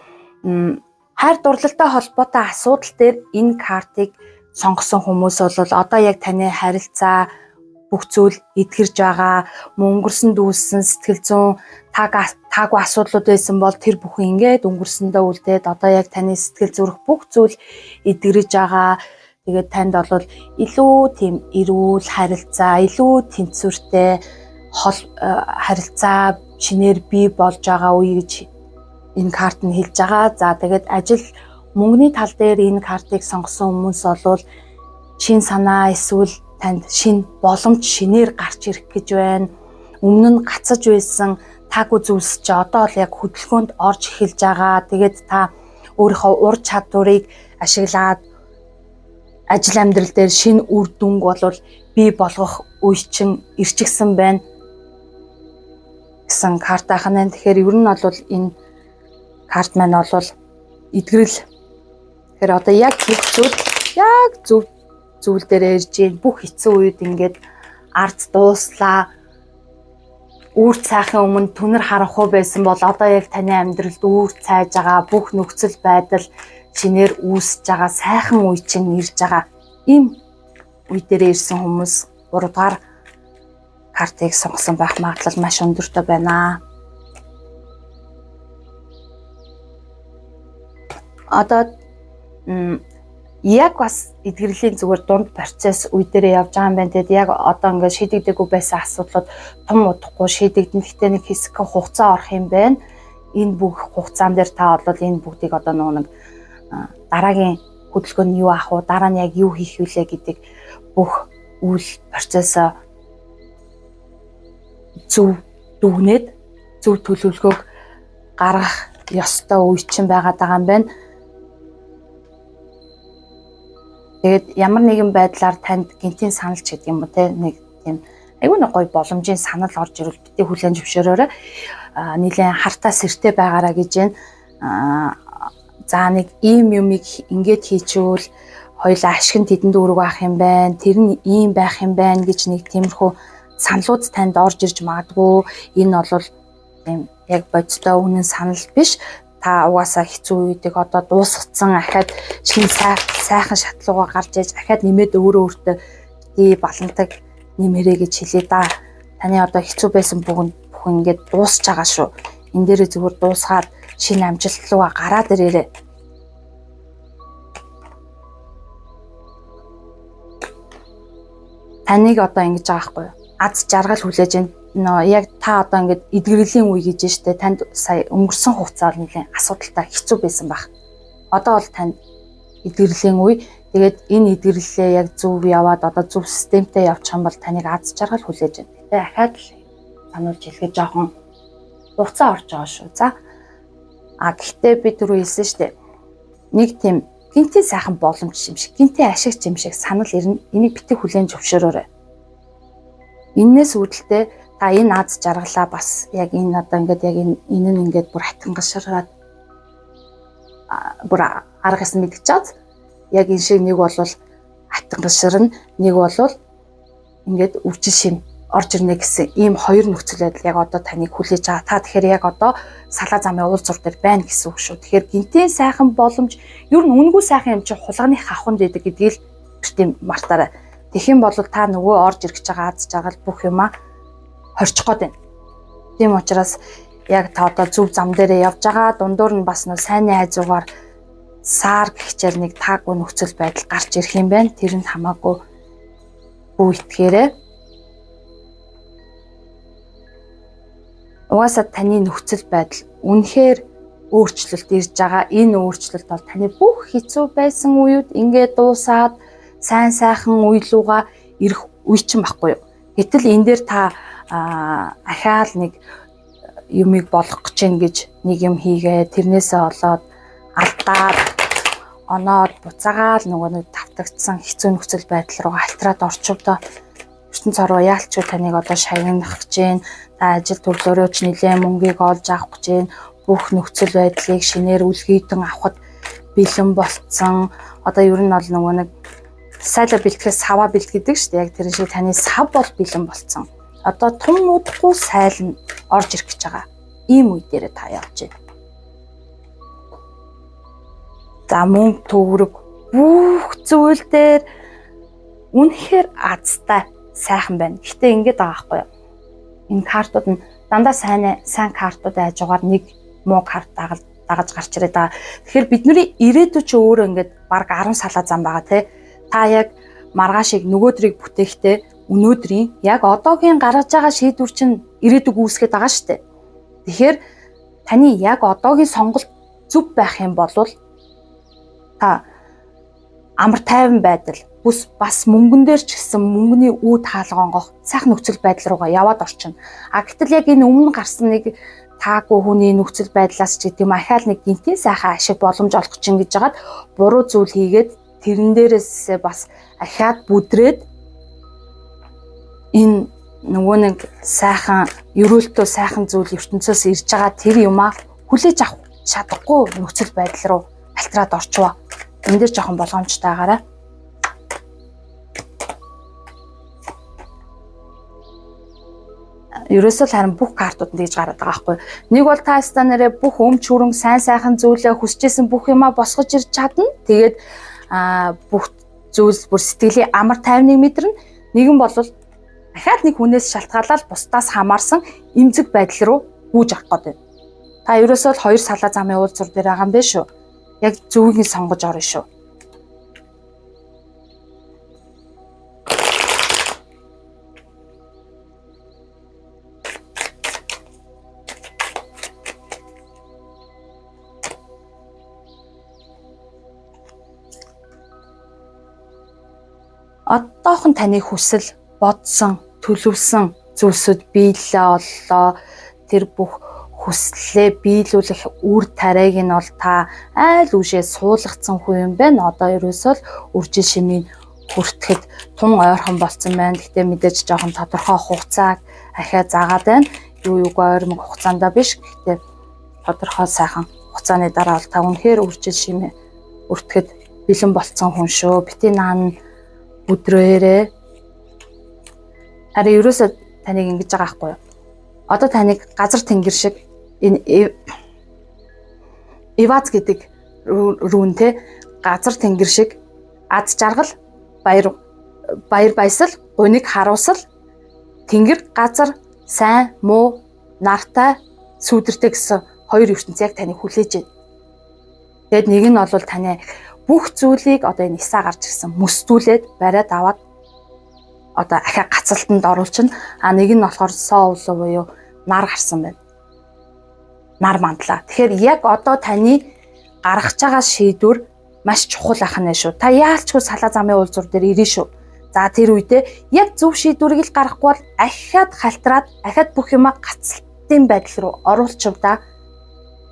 хайр дурлалтай холбоотой асуудал дээр энэ картыг сонгосон хүмүүс бол одоо яг таны харилцаа бүх зүйл эдгэрж байгаа, өнгөрсөнд үүссэн сэтгэл зүйн таагүй асуудлууд байсан бол тэр бүхэн ингээд өнгөрсөндөө үлдээд одоо яг таны сэтгэл зүрх бүх зүйл эдгэрж байгаа. Тэгээд танд бол илүү тийм эрүүл харилцаа, илүү тэнцвэртэй харилцаа шинээр бий болж байгаа үе гэж энэ карт нь хэлж байгаа. За тэгээд ажил мөнгөний тал дээр энэ картыг сонгосон хүмүүс бол шин санаа эсвэл танд шин боломж шинээр гарч ирэх гэж байна. Өмнө нь гацаж байсан таагүй зүйлс чи одоо л яг хөдөлгөөнд орж эхэлж байгаа. Тэгээд та өөрийнхөө ур чадварыг ашиглаад ажил амьдрал дээр шинэ үр дүнг бол бий болгох үе чинь ирчихсэн байна гэсэн карт ахна. Тэгэхээр ер нь бол энэ карт маань бол эдгэрэл. Тэгэхээр одоо яг бүх зүйл яг зөв зүйл дээр ирж ийн бүх хэцүү үед ингээд ард дууслаа. Үүр цайхын өмнө түнэр харанхуй байсан бол одоо яг таны амьдралд үүр цайж байгаа бүх нөхцөл байдал шинээр үүсэж байгаа сайхан үе чинь ирж байгаа. Ийм үе дээр ирсэн хүмүүс 3 дугаар картыг сонгосон байх магадлал маш өндөртэй байна. Одоо яг бас эдгэрлийн зүгээр дунд процесс үе дээрээ явж байгаа юм байна. Тэгэд яг одоо ингээд шийдэгдээгүй байсан асуудлууд том удахгүй шийдэгдэн. Гэхдээ нэг хэсэг хугацаа орох юм байна. Энэ бүх хугацаан дээр та бол энэ бүгдийг одоо нэг дараагийн хөдөлгөөнд юу авах вэ? Дараа нь яг юу хийх вүлээ гэдэг бүх үйл процессоо зөв дүгнээд зөв төлөвлөгөөг гаргах ёстой үе чинь байгаад байгаа юм байна. Тэгээд ямар нэгэн байдлаар танд гинтийн санал ч гэдэг юм уу те нэг тийм айгүй нэг гоё боломжийн санал орж ирвэл битээ хүлээн зөвшөөрөөрэй. Нийлэн хартаа сэртэй байгаараа гэж байна. За нэг ийм юмыг ингээд хийчихвэл хоёулаа ашиг нь тэдэнд өрөг авах юм байна. Тэр нь ийм байх юм байна гэж нэг тиймэрхүү саналууд танд орж ирж магадгүй. Энэ бол тийм яг бодиттой үнэн санал биш. Та угаасаа хэцүү үедийг одоо дуусгацсан ахаад шинэ сайхан шатлууга гарч иж ахаад нэмээд өөртөө бити баландаг нэмэрээ гэж хэлээ да. Таны одоо хэцүү байсан бүхэн ингээд дуусч байгаа шүү. Энэ дээрээ зүгээр дуусгаад шинэ амжилт руугаа гараад ирээрэй. Таныг одоо ингэж байгаа байхгүй юу? Аз жаргал хүлээж байна. Яг та одоо ингээд эдгэрлийн үе гэж штэ. Танд сая өнгөрсөн хугацаа бол нэлээд асуудалтай хэцүү байсан баг. Одоо бол танд эдгэрлийн үе. Тэгээд энэ эдгэрлээ яг зөв яваад одоо зөв системтэй явчих юм бол таныг аз жаргал хүлээж байна. Тэгээд ахаад л сануулж хэлгээд жоохон хугацаа орж байгаа шүү. За. Гэхдээ би түрүү хэлсэн штэ. Нэг тийм гинтийн сайхан боломж юм шиг, гинтийн ашиг юм шиг санал ирнэ. Энийг битгий хүлээн зөвшөөрөөрэй. Иннээс үүдэлтэй та энэ аз жаргалаа бас яг энэ одоо ингээд яг энэ нь ингээд бүр хатангашраад бүр аргаас нь мэдчихээд яг энэ шиг нэг бол хатангашрна, нэг бол ингээд өвчин шим орж ирнэ гэсэн ийм хоёр нөхцөл байдал яг одоо таныг хүлээж байгаа. Та тэгэхээр яг одоо салаа замын уулзуур дээр байна гэсэн үг шүү. Тэгэхээр гинтийн сайхан боломж ер нь үнгүй сайхан юм чи хулганы хавханд байдаг гэдгийг л битгий мартаарай. Тэгэх юм бол та нөгөө орж ирэх гэж байгаа аз жаргал бүх юма хорчих гээд байна. Тийм учраас яг та одоо зөв зам дээрээ явж байгаа, дундуур нь бас нөө сайнны хайзуугаар саар гихчээр нэг таагүй нөхцөл байдал гарч ирэх юм байна. Тэр нь хамаагүй бүү итгээрэй. Угаасаа таны нөхцөл байдал үнэхээр өөрчлөлт ирж байгаа. Энэ өөрчлөлт бол таны бүх хэцүү байсан үеуд ингээд дуусаад сайн сайхан үеилууга ирэх үе чинь байхгүй юу. Гэтэл энэ дээр та ахаал нэг юмыг болгох гэж ингэж нэг юм хийгээ, тэрнээсээ олоод алдаад оноод буцаагаал нөгөө нэг тавтагдсан хэцүү нөхцөл байдал руу алтраад орчвдоо ертөнц ороо яалчгүй таныг одоо шагнах гэж байна. Та ажил төрлөөрөө ч нэлээд мөнгийг олж авах гэж байна. Бүх нөхцөл байдлыг шинээр үлгийдэн авахд бэлэн болцсон. Одоо ер нь бол нөгөө нэг сайлаа бэлтгэхээс саваа бэлтгэдэг шүү дээ. Яг тэр шиг таны сав бол бэлэн болцсон. Одоо тун удахгүй сайл нь орж ирэх гэж байгаа. Ийм үе дээр та явж байна. За мөнгө төгрөг бүх зүйл дээр үнэхээр азтай сайхан байна. Гэтэ ингэж байгаа байхгүй юу? Энэ картууд нь дандаа сайн картууд айжгаар нэг муу карт дагаж гарч ирээд байгаа. Тэгэхээр бидний ирээдүйд ч өөрөө ингэж баг 10 салаа зам байгаа тий. Та яг маргаашийг нөгөөдрийг бүтээхдээ өнөөдрийн яг одоогийн гаргаж байгаа шийдвэр чинь ирээдүг үүсгэж байгаа шүү дээ. Тэгэхээр таны яг одоогийн сонголт зөв байх юм бол та амар тайван байдал бас мөнгөн дээр ч гэсэн мөнгөний үе хаалгонгох сайхан нөхцөл байдал руугаа яваад орчин. Гэтэл яг энэ өмнө гарсан нэг таагүй хүний нөхцөл байдлаас ч гэдэг юм ахаал нэг гинтийн сайхан ашиг боломж олох чинь гэж жагаад буруу зүйл хийгээд тэрэн дээрээс бас ахаад бүдрээд энэ нөгөө нэг сайхан ерөөлтөө сайхан зүйл ертөнцөөс ирж байгаа тэр юмаа хүлээж авах чадахгүй нөхцөл байдал руу алтраад орчвоо. Энэ дээр жоохон болгоомжтой байгаарай. Ерөөсөө л харин бүх картууд нь тэгж гараад байгаа байхгүй. Нэг бол та станараа бүх өмч хөрөнгө сайн сайхан зүйлээ хүсэжсэн бүх юмаа босгож ирж чадна. Тэгээд бүх зүйл бүр сэтгэлийн амар тайвныг мэдэрнэ. Нэгэн бол дахиад нэг хүнээс шалтгаалаад бусдаас хамаарсан эмзэг байдал руу гүйж авах гээд байна. Та ерөөсөө л хоёр салаа замын уулзуур дээр байгаа юм байна шүү. Яг зөвийг нь сонгож орно шүү. Одоохон таны хүсэл, бодсон, төлөвсөн зүйлсүүд биелээ оллоо. Тэр бүх хүслээ биелүүлэх үр тариаг нь бол та айл үшээ суулгацсан хүн юм байна. Одоо ерөөсөө л үржил шимийн хүртэхэд тун ойрхон болцсон байна. Гэтэ мэдээж жоохон тодорхой хугацааг ахиа заагаад байна. Юу ойрмог хугацаанд биш. Гэтэ тодорхой сайхан хугацааны дараа бол та үнэхээр үржил шимээ өртөхэд бэлэн болцсон хүн шүү. Бити наан өдрөөрөө ари ерөөсөө таныг ингэж байгаа байхгүй юу? Одоо таныг газар тэнгэр шиг энэ Эвац гэдэг рүүн те газар тэнгэр шиг аз жаргал баяр баясал гуниг харуулсал тэнгэр газар сайн муу нартай сүудэртэй гэсэн хоёр ертөнц яг таныг хүлээж байна. Тэгэд нэг нь бол таны бүх зүйлийг одоо энэ исаа гарч ирсэн мөстүүлээд бариад аваад одоо ахаа гацалтанд оруулчихна. Нэг нь болохоор соовлоо буюу нар гарсан байна. Нар мандлаа. Тэгэхээр яг одоо таны гаргаж байгаа шийдвэр маш чухал ахна шүү. Та яалчгүй салаа замын уулзуур дээр ирнэ шүү. За тэр үедээ яг зөв шийдвэрийг л гаргахгүй бол ахаад халтраад ахаад бүх юма гацалтын байдал руу оруулчихвда.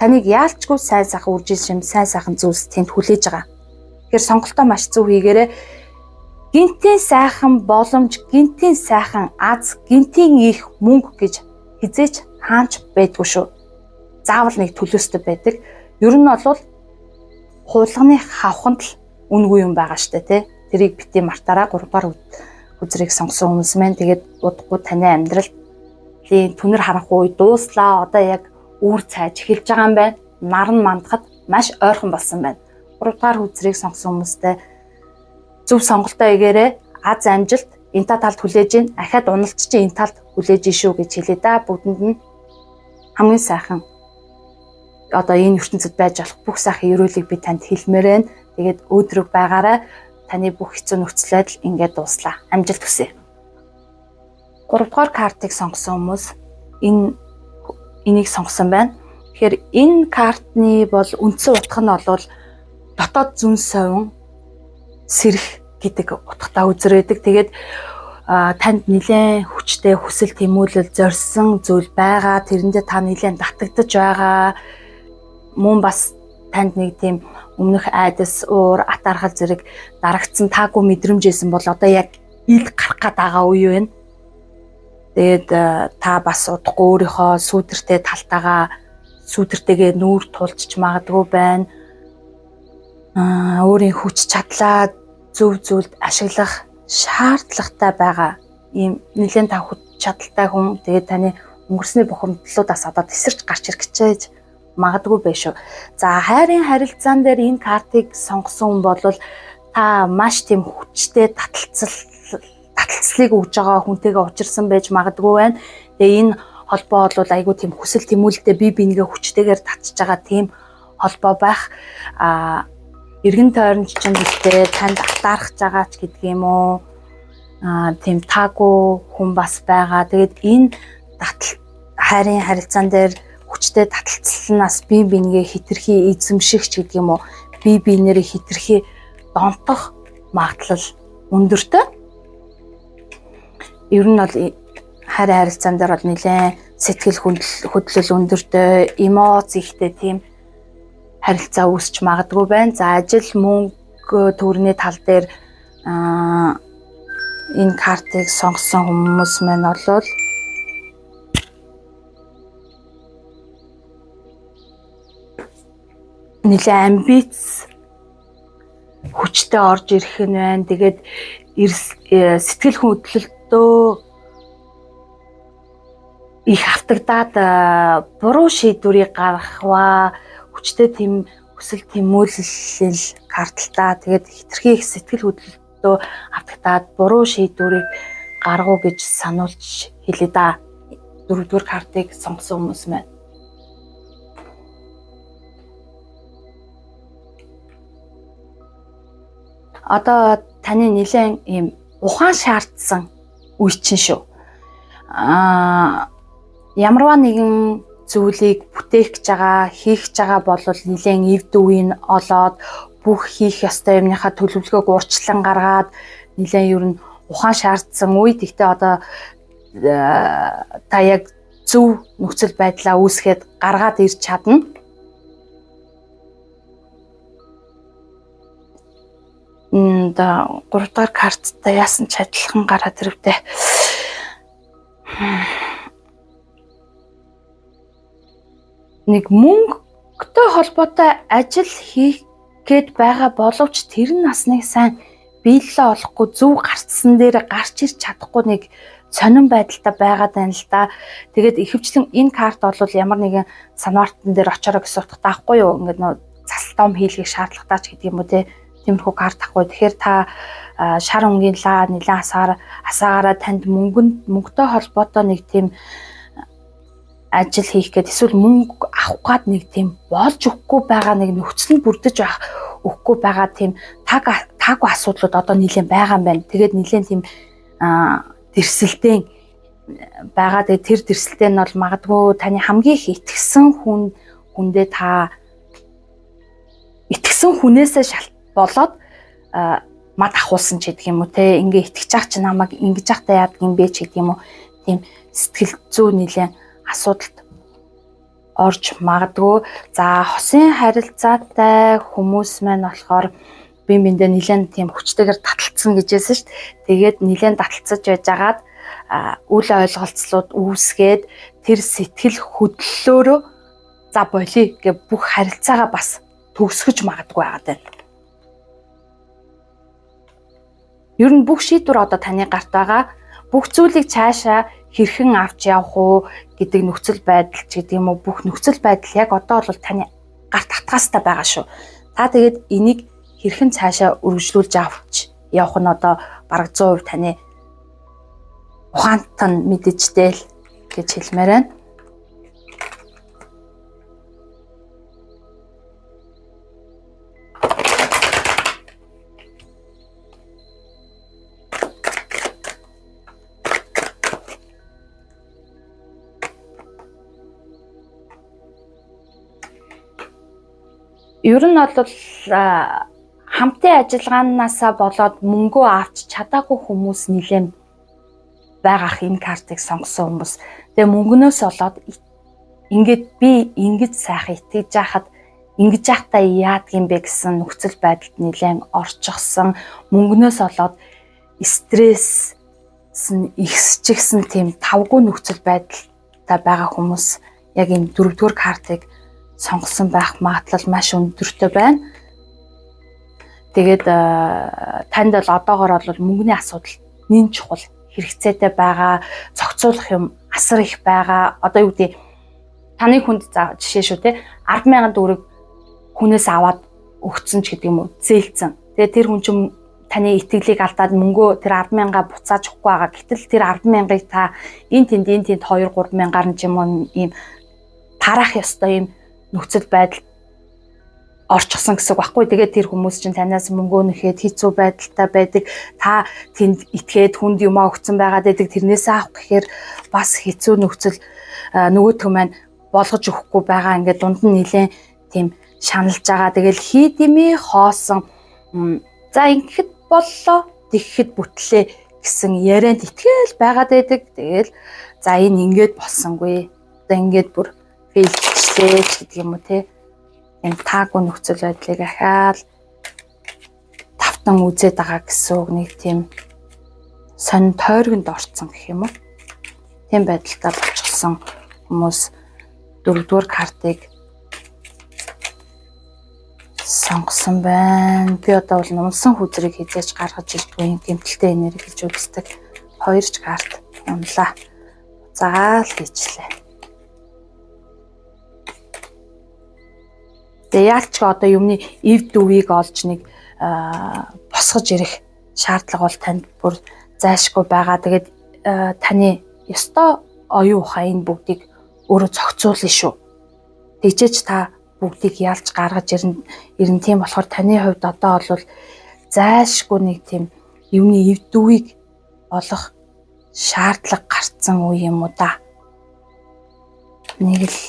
Таныг яалчгүй сайн сайхан үржил шим сайн сайхан зүйлс тэнд хүлээж байгаа. Тэгэхээр сонголтоо маш зөв хийгээрэй. Гинтийн сайхан боломж, гинтийн сайхан аз, гинтийн их мөнгө гэж хизээч хаанч байдгүй шүү. Заавал нэг төлөөстэй байдаг. Ер нь бол хулганы хавханд л үнгүй юм байгаа штэ тий. Тэрийг бити мартаараа 3 дугаар үзрийг сонгосон хүмүүс маань тэгээд удахгүй таны амьдралын түнэр харанхуй дууслаа. Одоо яг үүр цайж эхэлж байгаа юм байна. Нар нь мандахад маш ойрхон болсон байна. 3 дугаар үзрийг сонгосон хүмүүстэй зөв сонголтоо игээрээ аз амжилт энэ талд хүлээж ийн. Ахаад уналт чи энэ талд хүлээж ийн шүү гэж хэлээ да. Бүгдэнд нь хамгийн сайхан одоо энэ ертөнцид байж болох бүх сайхан ерөөлийг би танд хэлмээр байна. Тэгээд өөдрөг байгаарай. Таны бүх хэцүү нөхцөл байдал ингээд дууслаа. Амжилт хүсье. 3 дугаар картыг сонгосон хүмүүс энийг сонгосон байна. Тэгэхээр энэ картны бол үндсэн утга нь бол дотоод зүн совин сэрэх гэдэг утгатай үзрээдэг. Тэгээд танд нэлээд хүчтэй хүсэл тэмүүлэл зорьсон зүйл байгаа. Тэрэндээ та нэлээд татагдж байгаа. Мөн бас танд нэг тийм өмнөх айдас, уур, ат аргал зэрэг дарагдсан таагүй мэдрэмжсэн бол одоо яг ил гарах гээд байгаа үе байна. Тэгээд та бас удахгүй өөрийнхөө сүүдэртэй талтайгаа сүүдэртэйгээ нүүр тулчж магадгүй байна. Өөрийн хүч чадлаа зөв зүйлд ашиглах шаардлагатай байгаа. Ийм нэлээд та хүч чадалтай хүн. Тэгээд таны өнгөрсний бухимдлуудаас одоо тесэрч гарч ирэх гэж магадгүй байх шүү. За хайрын харилцаан дээр энэ картыг сонгосон хүн бол та маш тийм хүчтэй таталцлыг өгж байгаа хүнтэйгээ учирсан байж магадгүй байна. Тэгээ энэ холбоо бол айгүй тийм хүсэл тэмүүлэлтэй бие бинийгээ хүчтэйгээр татж байгаа тийм холбоо байх. Эргэн тойронд ч юм гэхдээ танд атаархаж байгаа ч гэдэг юм уу. Тийм таагүй хүн бас байгаа. Тэгээд энэ хайрын харилцаан дээр хүчтэй таталцлнаас бие бинийгээ хитрхи эзэмшигч гэдэг юм уу. Бие биенээрээ хитрхи донтох магадлал өндөртэй. Ер нь бол хайрын харилцаан дээр бол нэлээд сэтгэл хөдлөл өндөртэй, эмоц ихтэй тийм харилцаа үүсч магадгүй байна. За ажил, мөнгө, төгрөгийн тал дээр энэ картыг сонгосон хүмүүс маань бол нэлээд амбиц хүчтэй орж ирэх нь байна. Тэгээд сэтгэл хөдлөлтөө их автагдаад буруу шийдвэрийг гаргахва. Хүчтэй тийм хүсэл тэмүүлэл карталтаа. Тэгээд хитрхи их сэтгэл хөдлөлтөө автагдаад буруу шийдвэрийг гаргуу гэж сануулж хэлээ да. 4 дугаар картыг сонгосон хүмүүс маань. Одоо таны нэлээд ийм ухаан шаардсан үе чинь шүү. Ямарваа нэгэн зүйлийг бүтээх гэж байгаа, хийх гэж байгаа бол нэлээд эвд үеийн олоод бүх хийх ёстой юмныхаа төлөвлөгөөг урьдчилан гаргаад нэлээд ер нь ухаан шаардсан үе. Гэхдээ одоо та яг зөв нөхцөл байдлаа үүсгээд гаргаад ирч чадна. Да 3 дахь карттай яасан ч адилхан гараад ирэвдээ. Нэг мөнгөтэй холбоотой ажил хийх гээд байгаа боловч тэр нь бас нэг сайн биелэлээ олохгүй зөв гарцсан дээр гарч ирч чадахгүй нэг сонирн байдалтай байгаад байна л да. Тэгээд ихэвчлэн энэ карт бол ямар нэгэн санаартан дээр очороо гэсэн утгатай байхгүй юу? Ингээд нөө цастом хийлгэх шаардлагатай ч гэдэг юм уу те. Тиймэрхүү карт ахгүй. Тэгэхээр та шар өнгийн лаа нэлээд асаагаараа танд мөнгөтэй холбоотой нэг тийм ажил хийх гээд эсвэл мөнгө авах гад нэг тийм болж өгөхгүй байгаа нэг нөхцөл нь бүрдэж байх өгөхгүй байгаа тийм таагүй асуудлууд одоо нэлээд байгаа юм байна. Тэгээд нэлээд тийм дэрсэлтэй байгаа. Тэгээд тэр дэрсэлтэй нь бол магадгүй таны хамгийн их итгэсэн хүндээ та итгэсэн хүнээсээ болоод мад ахуулсан ч гэдэг юм уу те ингээ итгэж ах чи намайг ингэж ахтай яадаг юм бэ ч гэдэг юм уу тийм сэтгэл зүй нэлээд асуудалд орж магадгүй. За хосын харилцаатай хүмүүс маань болохоор бие биендээ нэлээд тийм хүчтэйгээр таталцсан гэжсэн шүү дээ. Тэгээд нэлээд таталцаж байжгаад үл ойлголцлууд үүсгээд тэр сэтгэл хөдлөлөөрөө за болий гэ бүх харилцаагаа бас төгсгөж магадгүй байгаад байна. Ер нь бүх шийдвэр одоо таны гарт байгаа. Бүх зүйлийг цаашаа хэрхэн авч явах уу гэдэг нөхцөл байдал ч гэдэг юм уу, бүх нөхцөл байдал яг одоо бол таны гарт татгаастай байгаа шүү. Та тэгээд энийг хэрхэн цаашаа үргэлжлүүлж авч явах нь одоо бараг 100% таны ухаантай мэдээжтэй л гэж хэлмээр байна. Ер нь бол хамтын ажиллагаанаас болоод мөнгөө авч чадаагүй хүмүүс нэлээд байгаах энэ картыг сонгосон хүмүүс. Тэгээ мөнгнөөс болоод ингээд би ингэж сайхан итгэж яхад ингэж яхтаа яадгийм бэ гэсэн нөхцөл байдалд нэлээд орчихсон. Мөнгнөөс болоод стресс ихсчихсэн тийм тавгүй нөхцөл байдалтай байгаа хүмүүс яг энэ 4-р картыг сонгосон байх магадлал маш өндөртэй байна. Тэгээд танд бол одоогоор бол мөнгөний асуудал нэн чухал хэрэгцээтэй байгаа, зохицуулах юм асар их байгаа. Одоо юу гэдэг таны хүнд жишээ шүү те 10,000 төгрөг хүнээс аваад өгцөн ч гэдэг юм уу зээлцэн. Тэгээд тэр хүн чинь таны итгэлийг алдаад мөнгөө тэр 10,000-аа буцааж өгөхгүй байгаа. Гэтэл тэр 10,000-ыг та энэ тэнд 2-3,000-аар нь ч юм уу ийм тарах ёстой юм нөхцөл байдал орчихсон гэсэн үг байхгүй. Тэгээд тэр хүмүүс чинь танаас мөнгөө нөхөд хэцүү байдалтай байдаг. Та тэнд итгээд хүнд юмаа өгсөн байгаад байдаг. Тэрнээсээ авах гэхээр бас хэцүү нөхцөл нөгөөтгөө маань болгож өгөхгүй байгаа. Ингээд дунд нь нилээн тийм шаналж байгаа. Тэгэл хийдимээ хоосон за ингэхэд боллоо, тэгэхэд бүтлээ гэсэн ярианд итгээл байгаад байдаг. Тэгэл за энэ ингээд болсонгүй. Одоо ингээд бүр фейлчлээ гэдэг юм уу те. Энэ таагүй нөхцөл байдлыг ахаал тавтан үзээд байгаа гэсэн үг, нэг тийм сонин тойрогонд орцсон гэх юм уу. Тийм байдалтай болчихсон хүмүүс 4-р картыг сонгосон байна. Би одоо бол унсан хүзрийг хизээж гаргаж ирдгүй гэмтэлтэй энерги гэж үздэг. 2 карт унлаа. Заал хийчлээ. Тэгээ яалч одоо юмны эв дүүгийг олж нэг босгож ирэх шаардлага бол танд бүр зайлшгүй байгаа. Тэгээд таны ёстой оюун ухаан энэ бүгдийг өөрөө зохицуулна шүү. Тэгжээч та бүгдийг яалж гаргаж ирнэ. Тийм болохоор таны хувьд одоо бол зайлшгүй нэг тийм юмны эв дүүгийг олох шаардлага гарцсан үе юм уу да. Нэг л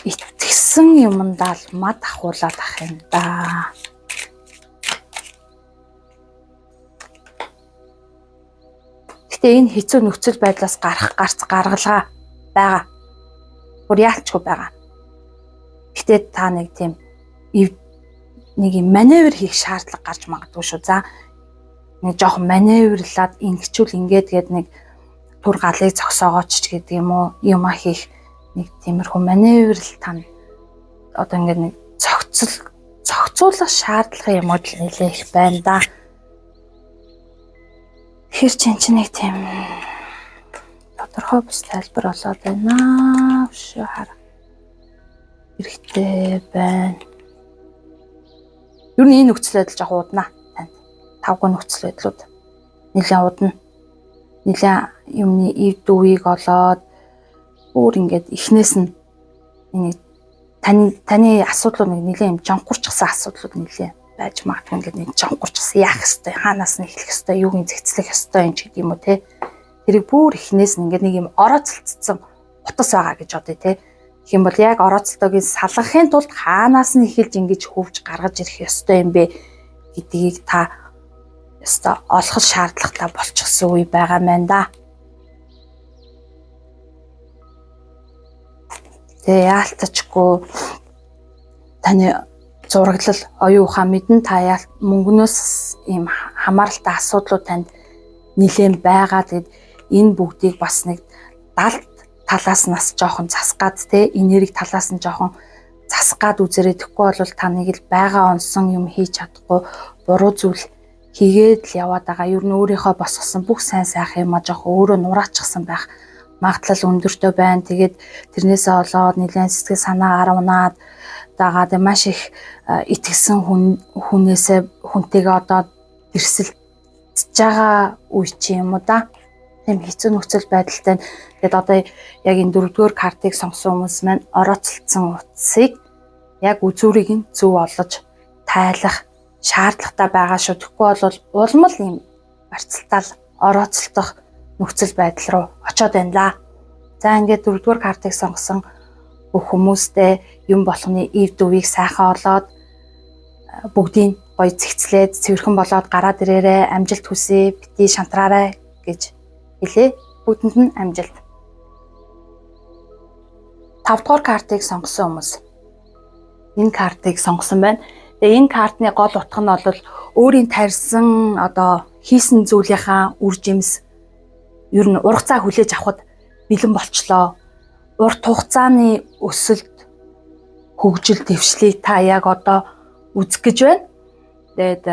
итгэсэн юмдаа л мад ахуулаад ах юм да. Гэтэ энэ хэцүү нөхцөл байдлаас гаргалгаа байгаа. Бүр яалчгүй байгаа. Гэтэ та нэг тийм нэг юм маневр хийх шаардлага гарч магадгүй шүү. За нэг жоохон маневрлаад ингэчүүл ингээд гээд нэг тур галыг зогсоогооч ч гэдэг юм уу юм хийх нэг тиймэрхүү маневрл тань одоо ингээд нэг зохицуулах шаардлага юм уу нэлээ их байна да. Тэр чинь нэг тийм тодорхой бус тайлбар болоод байна шүү хар. Хэрэгтэй байна. Юу нэг энэ нөхцөл байдал жоох удана танд. Тавгүй нөхцөл байдлууд нэлээ удана. Нэлээ юмны эв дүүийг олоод өөр ингээд ихнээс нь нэг таны асуудлууд нэг нэлээ юм жонхурчсан асуудлууд нэлээ байж магадгүй. Ингээд нэг жонхурчсан яах ёстой, хаанаас нь эхлэх ёстой, юуг нь зэгцлэх ёстой юм ч гэдэг юм уу те. Тэрийг бүр ихнээс нь ингээд нэг юм орооцолцсон утас байгаа гэж бодъё те. Гэх юм бол яг орооцолтойг салгахын тулд хаанаас нь эхэлж ингэж хөвж гаргаж ирэх ёстой юм бэ гэдгийг та ёстой олох шаардлагатай болчихсон үе байгаа мэн да. Тэгээ яалтчгүй таны зураглал оюун ухаан мэдэн та мөнгнөөс ийм хамааралтай асуудлууд танд нэлээд байгаа. Тэгээд энэ бүгдийг бас нэг 70 талаас нас жоохон засгаад те энерги талаас нь жоохон засгаад үзэрэй. Тэгэхгүй бол таныг л байгаа онсон юм хийж чадахгүй, буруу зүйл хийгээд л яваад байгаа. Ер нь өөрийнхөө босгосон бүх сайн сайхан юм а жоох өөрөө нураачихсан байх магадлал өндөртэй байна. Тэгээд тэрнээсээ болоод нэлээд сэтгэл санаагаар унаад дагаад маш их итгэсэн хүнтэйгээ одоо дэрсэлж байгаа үе чи юм уу да. Тийм хэцүү нөхцөл байдалтай. Тэгээд одоо яг энэ 4-р картыг сонгосон хүмүүс маань орооцолцсон утсыг яг үзүүрийг нь зөв олж тайлах шаардлагатай байгаа шүү. Тэгэхгүй бол улам л юм барцалтал орооцолдох нөхцөл байдал руу очиод байна лаа. За ингээд 4-р картыг сонгосон бүх хүмүүстээ юм болгоны ив дөвийг сайхан олоод бүгдийг гоё цэгцлээд цэвэрхэн болоод гараад ирээрээ амжилт хүсье, бити шантраарай гэж хэлээ. Бүгдэнд нь амжилт. 5-р картыг сонгосон хүмүүс энэ картыг сонгосон байна. Тэгээ энэ картны гол утга нь бол өөрийн тарьсан одоо хийсэн зүйлийнхаа үр жимс ер нь ургац цаа хүлээж авахд бэлэн болчлоо. Урт хугацааны өсөлт хөгжил дэвшлийг та яг одоо үзэх гэж байна. Тэгээд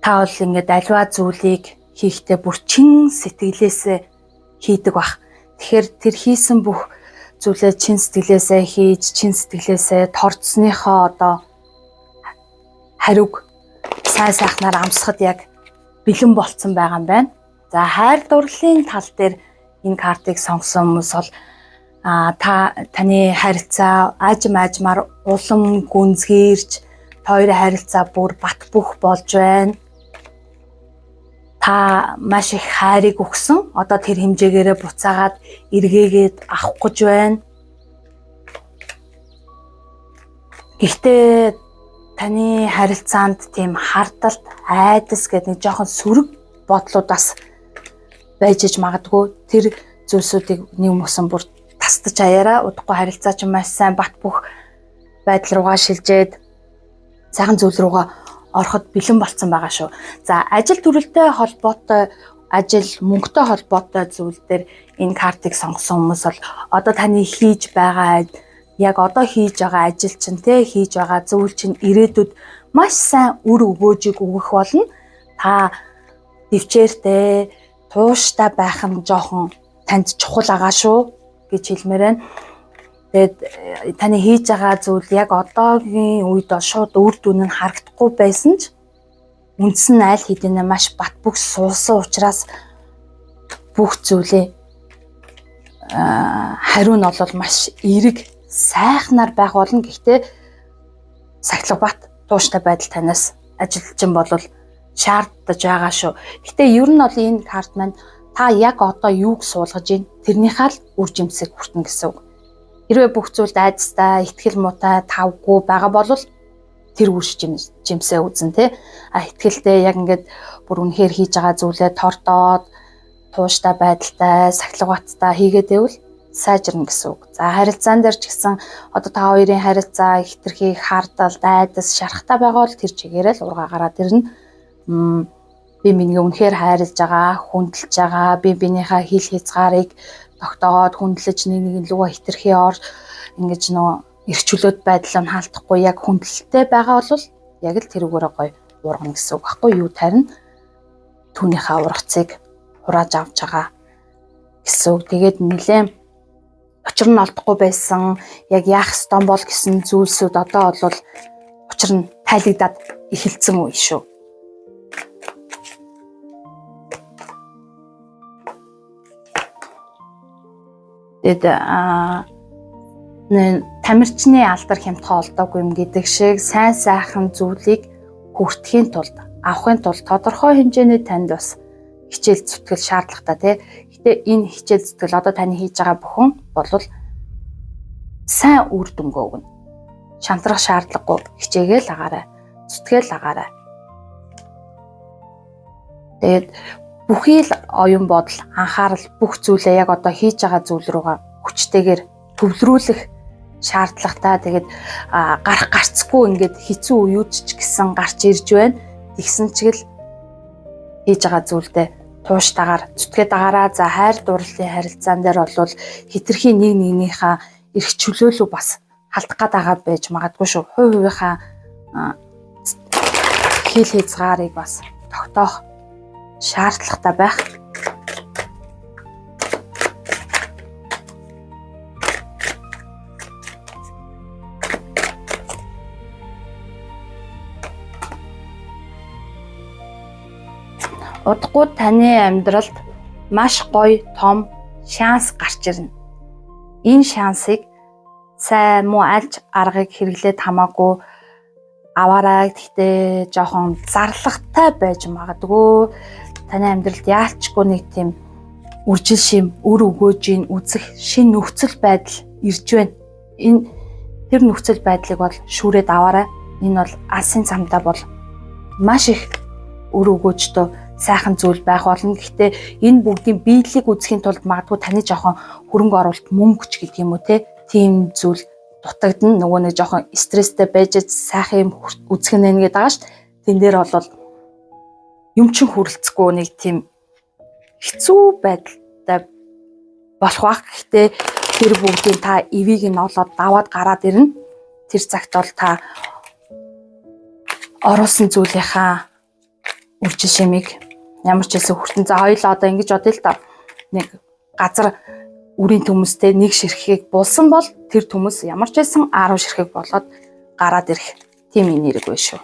та бол ингээд аливаа зүйлийг хийхдээ бүр чин сэтгэлээсээ хийдэг бах. Тэгэхээр тэр хийсэн бүх зүйлээ чин сэтгэлээсээ хийж, чин сэтгэлээсээ торцсныхоо одоо хариуг сайн сайхнаар амсахад яг бэлэн болцсон байгаа юм байна. За хайр дурлалын тал дээр энэ картыг сонгосон хүмүүс бол таны харилцаа аажмаар улам гүнзгийрч хоёрын харилцаа бүр бат бөх болж байна. Та маш их хайрыг өгсөн. Одоо тэр хэмжээгээрээ буцаагаад эргээгээд авах гэж байна. Гэхдээ таны харилцаанд тийм хардалт, айдас гэдэг нэг жоохон сөрөг бодлууд бас байж иж магадгүй. Тэр зүйлсүүдийг нэг мөсөн бүр тасдаж аяараа удахгүй харилцаа ч маш сайн бат бөх байдал руугаа шилжээд сайхан зүйл руугаа ороход бэлэн болцсон байгаа шүү. За ажил төрөлтэй холбоотой, ажил мөнгөтэй холбоотой зүйл дээр энэ картыг сонгосон хүмүүс бол одоо таны хийж байгаа яг одоо хийж байгаа ажил чинь хийж байгаа зүйл чинь ирээдүйд маш сайн үр өгөөжийг өгөх болно. Та дэвчээртэй тууштай байх нь жоохон танд чухал байгаа шүү гэж хэлмээр байна. Тэгээд таны хийж байгаа зүйл яг одоогийн үед шууд үр дүн нь харагдахгүй байсан ч үндс нь аль хэдийн маш бат бөх суусан учраас бүх зүйлээ хариу нь бол маш эерэг сайхнаар байх болно. Гэхдээ сахилга бат тууштай байдал танаас ажилчин болвол шаардаж байгаа шүү. Гэхдээ ер нь бол энэ карт маань та яг одоо юуг суулгаж байна? Тэрнийхээ л үр жимсийг хүртэн гэсэн үг. Хэрвээ бүх зүйлд айдастай, итгэл муутай, тавгүй байгаа бол тэр үр жимсээ үзэн тий. Итгэлтэй яг ингээд бүр үнэхээр хийж байгаа зүйлээ тордоод тууштай байдалтай, сахилга баттай хийгээд байвал сайжирна гэсэн үг. За харилцаан дээр ч гэсэн одоо та хоёрын харилцаа хитрхи хардал, айдас, шарахтай байгаа бол тэр чигээрээ л ургаа гараад ирнэ. Би минийг үнэхээр хайрлаж байгаа, хүндэлж байгаа, би биенийхээ хил хязгаарыг тогтоогоод хүндлэж нэг луга хитрхи ингэж эрхчлөөд байдлаа нь хаалтахгүй яг хүндэлтэй байгаа бол яг л тэрүүгээрээ гоё ургана гэсэн үг байхгүй юу? Тарин түүнийхээ ургацыг хурааж авч байгаа гэсэн үг. Тэгээд нэлээд учир нь олдохгүй байсан яг яах ёстой бол гэсэн зүйлсүүд одоо бол учир нь тайлагдаад эхэлсэн үе шүү. Тэгэд тамирчны алдар хямдхан олдоогүй юм гэдэг шиг сайн сайхан зүйлийг хүртэхийн тулд авахын тулд тодорхой хэмжээний танд бас хичээл зүтгэл шаардлагатай тий. Гэтэ энэ хичээл зүтгэл одоо таны хийж байгаа бүхэн болвол сайн үр дүнгээ өгнө. Шантрах шаардлагагүй хичээгээл агаарай. Зүтгээл агаарай. Тэгээд бүхий л оюун бодол, анхаарал бүх зүйлээ яг одоо хийж байгаа зүйл рүүгээ хүчтэйгээр төвлөрүүлэх шаардлагатай. Тэгээд гарах гарцгүй ингээд хэцүү үеуд ч гэсэн гарч ирж байна. Тэгсэн чигэл хийж байгаа зүйлдээ тууштайгаар зүтгээд агаараа. За хайр дурлалын харилцаан дээр бол хитрхи нэг нэгнийхээ эрх чөлөөлөв бас халдах гээд байгаа байж магадгүй шүү. Хувь хувийнхаа хил хязгаарыг бас тогтоох шаардлагатай байх. Удахгүй таны амьдралд маш гоё том шанс гарч ирнэ. Энэ шансыг сайн муу альж аргыг хэрэглээд хамаагүй аваарай. Гэхдээ жоохон зарлагтай байж магадгүй. Таны амьдралд яалчгүй нэг тийм үржил шим өр өгөөжийн үзэх шин нөхцөл байдал ирж байна. Энэ тэр нөхцөл байдлыг бол шүүрээд аваарай. Энэ бол алсын замдаа бол маш их өр өгөөжтэй сайхан зүйл байх болно. Гэхдээ энэ бүгдийн биелэлийг үзэхийн тулд магадгүй таны жоохон хөрөнгө оруулалт мөнгө ч гэдэг юм уу тийм зүйл дутагдана. Нөгөө нэг жоохон стресстэй байж сайхан юм үзэх нэ гэдэг байгаа шүү дээ. Тэн дээр бол юм чин хүрэлцэхгүй нэг тийм хэцүү байдалтай болох байх. Гэхдээ тэр бүгдийн та эвийг нь олоод даваад гараад ирнэ. Тэр цагт бол та оруулсан зүйлийнхаа үржил шимийг ямар ч хэлсэн хүртэн. За хоёулаа одоо ингэж бодъё л да. Нэг газар үрийн төмөстэй нэг ширхгийг булсан бол тэр төмөс ямар ч хэлсэн 10 ширхэг болоод гараад ирэх тийм энерги байна шүү.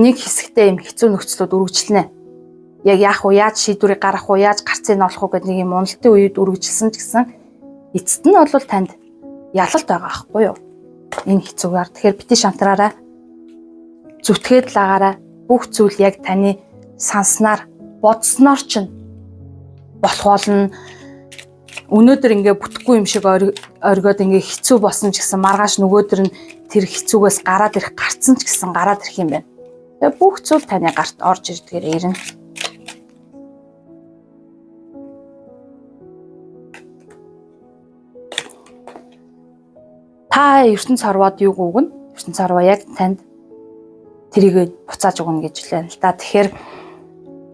Нэг хэсэгтээ юм хэцүү нөхцлүүд үргэлжлэнэ. Яг яах вэ? Яаж шийдвэрийг гаргах вэ? Яаж гарцыг нь олох вэ гэдэг нэг юм уналтын үед үргэлжилсэн ч гэсэн эцэст нь бол танд ялалт байгаа байхгүй юу? Энэ хэцүүгээр. Тэгэхээр бити шантраарай. Зүтгээд л агаарай. Бүх зүйл яг таны санснаар, бодсноор чинь болох болно. Өнөөдөр ингээ бүтэхгүй юм шиг оргиод ингээ хэцүү болсон ч гэсэн маргааш нөгөөдөр нь тэр хэцүүгээс гараад ирэх гарцсан ч гэсэн гараад ирэх юм байна. Тэгээ бүх зүйл таны гарт орж ирдгээр ирнэ. Та ертөнц харваад юу гүгэн? Ертөнц харваа яг танд тэрийг буцааж өгнө гэж хэлээ л да. Тэгэхээр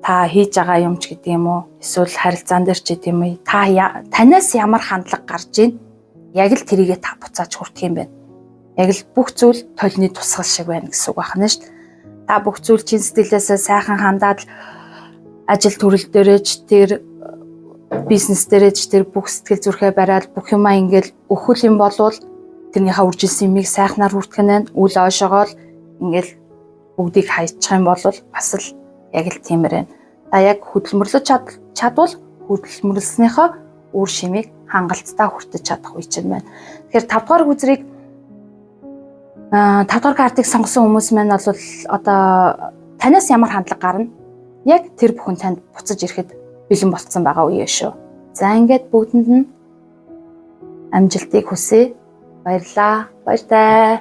та хийж байгаа юм ч гэдэг юм уу? Эсвэл харилцаан дээр ч гэдэг юм уу? Танаас ямар хандлага гарч ийн? Яг л тэрийг та буцааж хүртэх юм байна. Яг л бүх зүйл толны тусгал шиг байна гэсэн үг байна шүү дээ. Та бүх зүйл чин сэтгэлээсээ сайхан хандаад ажил төрөл дээрэж тэр бизнес дээрэж тэр бүх сэтгэл зүрхээ бариад бүх юмаа ингээл өхөл юм болвол тэрнийхээ үржилсэн юмыг сайхнаар хүртгэнэ үл ойшоогоо ингээл бүгдийг хайчих юм бол бас л яг л тиймэр байна. Та яг хөдөлмөрлөж чадвал хөдөлмөрлснийхөө үр шимийг хангалттай хүртэж чадах үе чинь байна. Тэгэхээр 5 дугаар үзрийг 5 дугаар картыг сонгосон хүмүүс маань бол одоо танаас ямар хандлага гарна? Яг тэр бүхэн танд буцаж ирэхэд бэлэн болцсон байгаа үе шүү. За ингээд бүгдэнд нь амжилтыг хүсье. Баярлалаа. Баяртай.